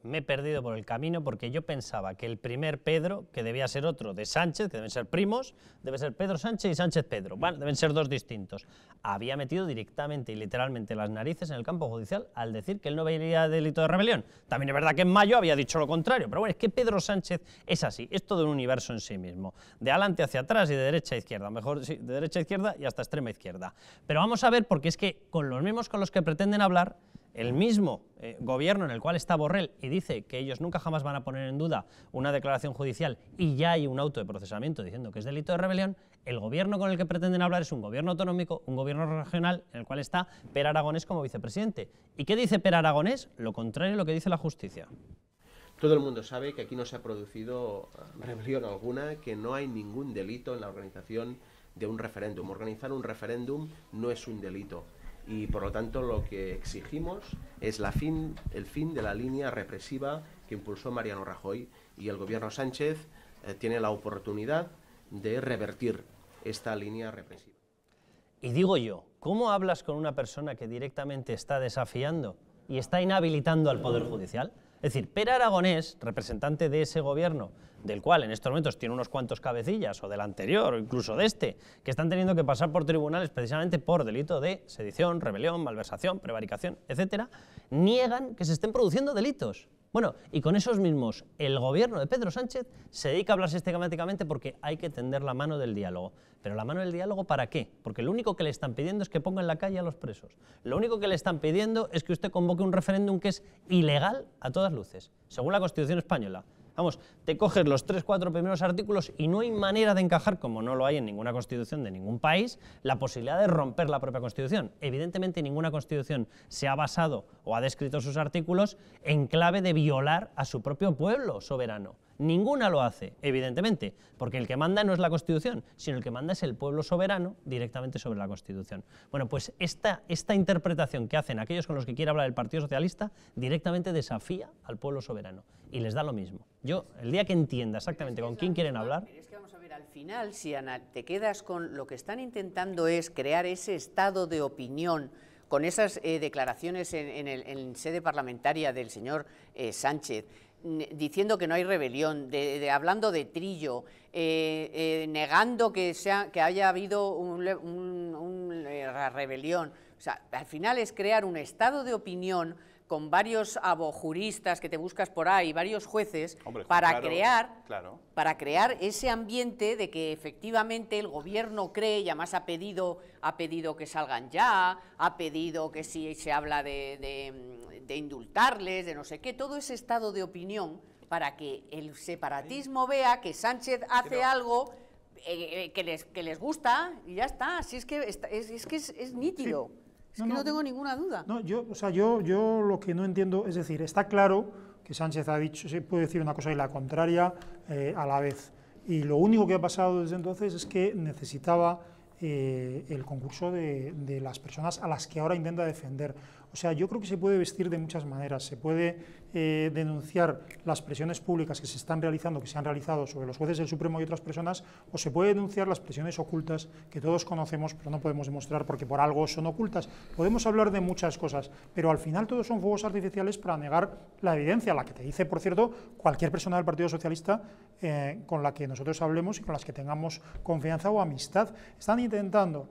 Me he perdido por el camino porque yo pensaba que el primer Pedro, que debía ser otro de Sánchez, que deben ser primos, debe ser Pedro Sánchez y Sánchez Pedro. Bueno, deben ser dos distintos. Había metido directamente y literalmente las narices en el campo judicial al decir que él no veía delito de rebelión. También es verdad que en mayo había dicho lo contrario, pero bueno, es que Pedro Sánchez es así, es todo un universo en sí mismo. De adelante hacia atrás y de derecha a izquierda. Mejor sí, de derecha a izquierda y hasta extrema izquierda. Pero vamos a ver, porque es que con los mismos con los que pretenden hablar, el mismo gobierno en el cual está Borrell y dice que ellos nunca jamás van a poner en duda una declaración judicial y ya hay un auto de procesamiento diciendo que es delito de rebelión, el gobierno con el que pretenden hablar es un gobierno autonómico, un gobierno regional en el cual está Per Aragonés como vicepresidente. ¿Y qué dice Per Aragonés? Lo contrario de lo que dice la justicia. Todo el mundo sabe que aquí no se ha producido rebelión alguna, que no hay ningún delito en la organización de un referéndum. Organizar un referéndum no es un delito. Y por lo tanto lo que exigimos es el fin de la línea represiva que impulsó Mariano Rajoy, y el gobierno Sánchez tiene la oportunidad de revertir esta línea represiva. Y digo yo, ¿cómo hablas con una persona que directamente está desafiando y está inhabilitando al Poder Judicial? Es decir, Per Aragonés, representante de ese gobierno, del cual en estos momentos tiene unos cuantos cabecillas, o del anterior, o incluso de este, que están teniendo que pasar por tribunales precisamente por delito de sedición, rebelión, malversación, prevaricación, etcétera, niegan que se estén produciendo delitos. Bueno, y con esos mismos, el gobierno de Pedro Sánchez se dedica a hablar sistemáticamente porque hay que tender la mano del diálogo. ¿Pero la mano del diálogo para qué? Porque lo único que le están pidiendo es que ponga en la calle a los presos. Lo único que le están pidiendo es que usted convoque un referéndum que es ilegal a todas luces, según la Constitución española. Vamos, te coges los 3-4 primeros artículos y no hay manera de encajar, como no lo hay en ninguna constitución de ningún país, la posibilidad de romper la propia constitución. Evidentemente ninguna constitución se ha basado o ha descrito sus artículos en clave de violar a su propio pueblo soberano. Ninguna lo hace, evidentemente, porque el que manda no es la Constitución, sino el que manda es el pueblo soberano directamente sobre la Constitución. Bueno, pues esta interpretación que hacen aquellos con los que quiere hablar el Partido Socialista directamente desafía al pueblo soberano y les da lo mismo. Yo, el día que entienda exactamente con quién quieren hablar... Pero es que vamos a ver, al final, si Ana, te quedas con lo que están intentando es crear ese estado de opinión con esas declaraciones en sede parlamentaria del señor Sánchez, diciendo que no hay rebelión, hablando de Trillo, negando que haya habido una rebelión. O sea, al final es crear un estado de opinión con varios abojuristas que te buscas por ahí, varios jueces, Hombre, para claro. crear ese ambiente de que efectivamente el gobierno cree, y además ha pedido que salgan ya, ha pedido que si se habla de indultarles, de no sé qué, todo ese estado de opinión para que el separatismo vea que Sánchez hace algo que les gusta y ya está. Así es que es nítido. Sí. Es que no tengo ninguna duda. No, yo lo que no entiendo, es decir, está claro que Sánchez ha dicho, se puede decir una cosa y la contraria a la vez. Y lo único que ha pasado desde entonces es que necesitaba el concurso de las personas a las que ahora intenta defender. O sea, yo creo que se puede vestir de muchas maneras. Se puede denunciar las presiones públicas que se están realizando, que se han realizado sobre los jueces del Supremo y otras personas, o se puede denunciar las presiones ocultas que todos conocemos, pero no podemos demostrar porque por algo son ocultas. Podemos hablar de muchas cosas, pero al final todos son fuegos artificiales para negar la evidencia, la que te dice, por cierto, cualquier persona del Partido Socialista con la que nosotros hablemos y con las que tengamos confianza o amistad. Están intentando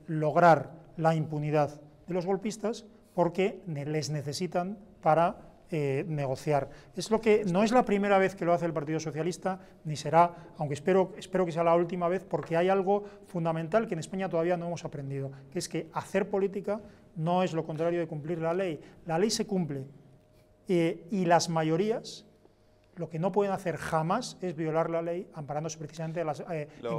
lograr la impunidad de los golpistas porque les necesitan para negociar. Es lo que no es la primera vez que lo hace el Partido Socialista, ni será, aunque espero que sea la última vez, porque hay algo fundamental que en España todavía no hemos aprendido, que es que hacer política no es lo contrario de cumplir la ley. La ley se cumple y las mayorías lo que no pueden hacer jamás es violar la ley amparándose precisamente en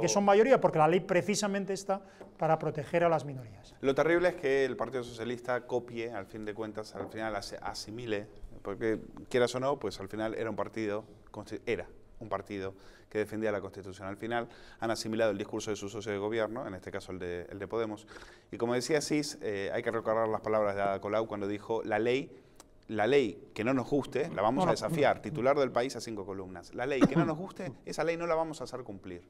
que son mayoría, porque la ley precisamente está para proteger a las minorías. Lo terrible es que el Partido Socialista copie, al fin de cuentas, al final asimile, porque quieras o no, pues al final era un partido que defendía la Constitución. Al final han asimilado el discurso de su socio de gobierno, en este caso el de Podemos. Y como decía Cis, hay que recordar las palabras de Ada Colau cuando dijo: la ley que no nos guste, la vamos a desafiar, titular del País a 5 columnas. La ley que no nos guste, esa ley no la vamos a hacer cumplir.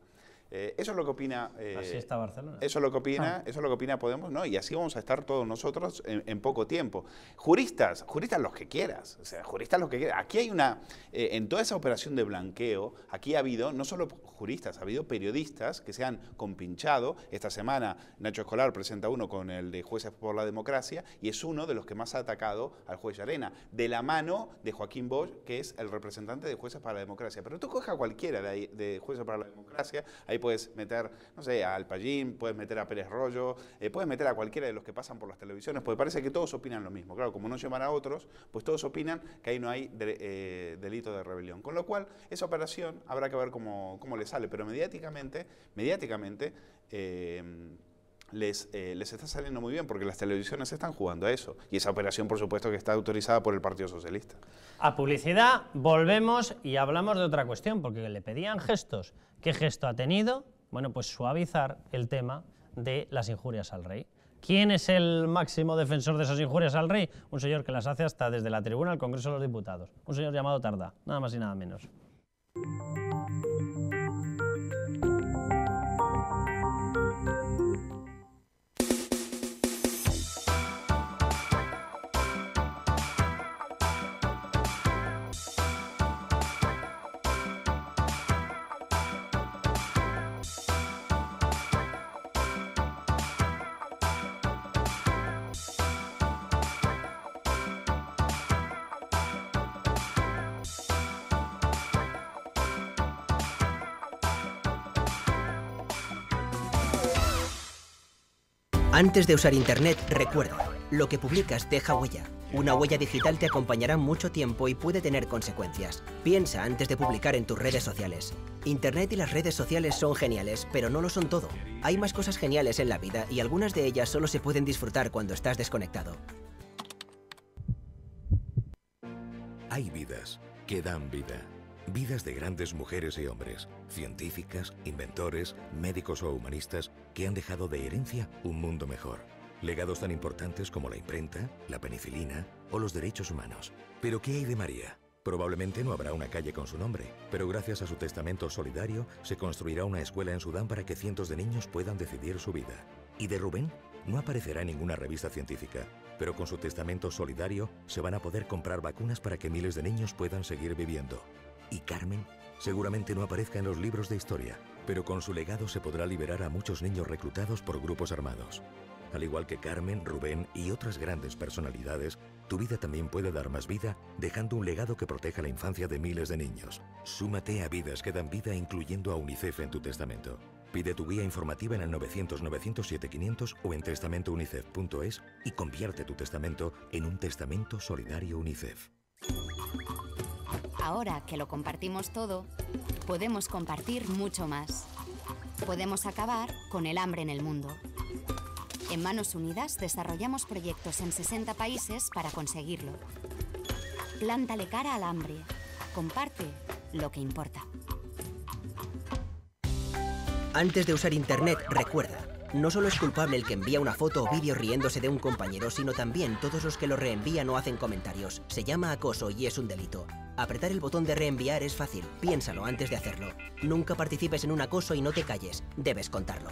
Eso es lo que opina. Así está Barcelona. Eso es lo que opina Podemos, ¿no? Y así vamos a estar todos nosotros en poco tiempo. Juristas los que quieras. O sea, juristas los que quieras. Aquí hay en toda esa operación de blanqueo, aquí ha habido no solo juristas, ha habido periodistas que se han compinchado. Esta semana Nacho Escolar presenta uno con el de Jueces por la Democracia y es uno de los que más ha atacado al juez Llarena, de la mano de Joaquín Bosch, que es el representante de Jueces para la Democracia. Pero tú coges a cualquiera de Jueces para la Democracia, ahí puedes meter, no sé, a Alpayín, puedes meter a Pérez Rollo, puedes meter a cualquiera de los que pasan por las televisiones, porque parece que todos opinan lo mismo. Claro, como no llevan a otros, pues todos opinan que ahí no hay delito de rebelión. Con lo cual, esa operación habrá que ver cómo le sale, pero mediáticamente les está saliendo muy bien, porque las televisiones están jugando a eso. Y esa operación, por supuesto, que está autorizada por el Partido Socialista. A publicidad volvemos y hablamos de otra cuestión, porque le pedían gestos. ¿Qué gesto ha tenido? Bueno, pues suavizar el tema de las injurias al rey. ¿Quién es el máximo defensor de esas injurias al rey? Un señor que las hace hasta desde la tribuna del Congreso de los Diputados. Un señor llamado Tardá, nada más y nada menos. Antes de usar Internet, recuerda, lo que publicas deja huella. Una huella digital te acompañará mucho tiempo y puede tener consecuencias. Piensa antes de publicar en tus redes sociales. Internet y las redes sociales son geniales, pero no lo son todo. Hay más cosas geniales en la vida y algunas de ellas solo se pueden disfrutar cuando estás desconectado. Hay vidas que dan vida. Vidas de grandes mujeres y hombres, científicas, inventores, médicos o humanistas que han dejado de herencia un mundo mejor. Legados tan importantes como la imprenta, la penicilina o los derechos humanos. ¿Pero qué hay de María? Probablemente no habrá una calle con su nombre, pero gracias a su testamento solidario se construirá una escuela en Sudán para que cientos de niños puedan decidir su vida. ¿Y de Rubén? No aparecerá en ninguna revista científica, pero con su testamento solidario se van a poder comprar vacunas para que miles de niños puedan seguir viviendo. ¿Y Carmen? Seguramente no aparezca en los libros de historia, pero con su legado se podrá liberar a muchos niños reclutados por grupos armados. Al igual que Carmen, Rubén y otras grandes personalidades, tu vida también puede dar más vida dejando un legado que proteja la infancia de miles de niños. Súmate a Vidas que dan vida incluyendo a UNICEF en tu testamento. Pide tu guía informativa en el 900-907-500 o en testamentounicef.es y convierte tu testamento en un testamento solidario UNICEF. Ahora que lo compartimos todo, podemos compartir mucho más. Podemos acabar con el hambre en el mundo. En Manos Unidas desarrollamos proyectos en 60 países para conseguirlo. Plántale cara al hambre. Comparte lo que importa. Antes de usar Internet, recuerda, no solo es culpable el que envía una foto o vídeo riéndose de un compañero, sino también todos los que lo reenvían o hacen comentarios. Se llama acoso y es un delito. Apretar el botón de reenviar es fácil, piénsalo antes de hacerlo. Nunca participes en un acoso y no te calles, debes contarlo.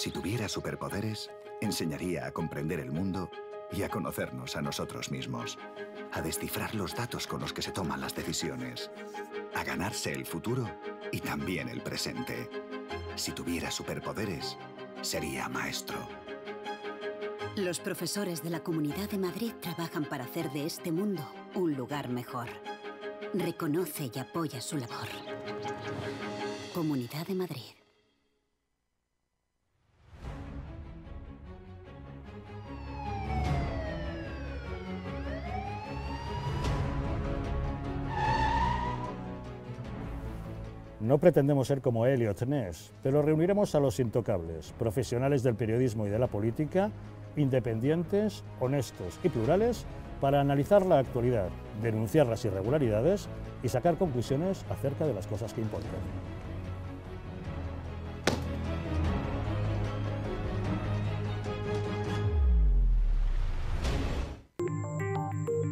Si tuviera superpoderes, enseñaría a comprender el mundo y a conocernos a nosotros mismos, a descifrar los datos con los que se toman las decisiones, a ganarse el futuro y también el presente. Si tuviera superpoderes, sería maestro. Los profesores de la Comunidad de Madrid trabajan para hacer de este mundo un lugar mejor. Reconoce y apoya su labor. Comunidad de Madrid. No pretendemos ser como Elliot Ness, pero reuniremos a los intocables, profesionales del periodismo y de la política, independientes, honestos y plurales, para analizar la actualidad, denunciar las irregularidades y sacar conclusiones acerca de las cosas que importan.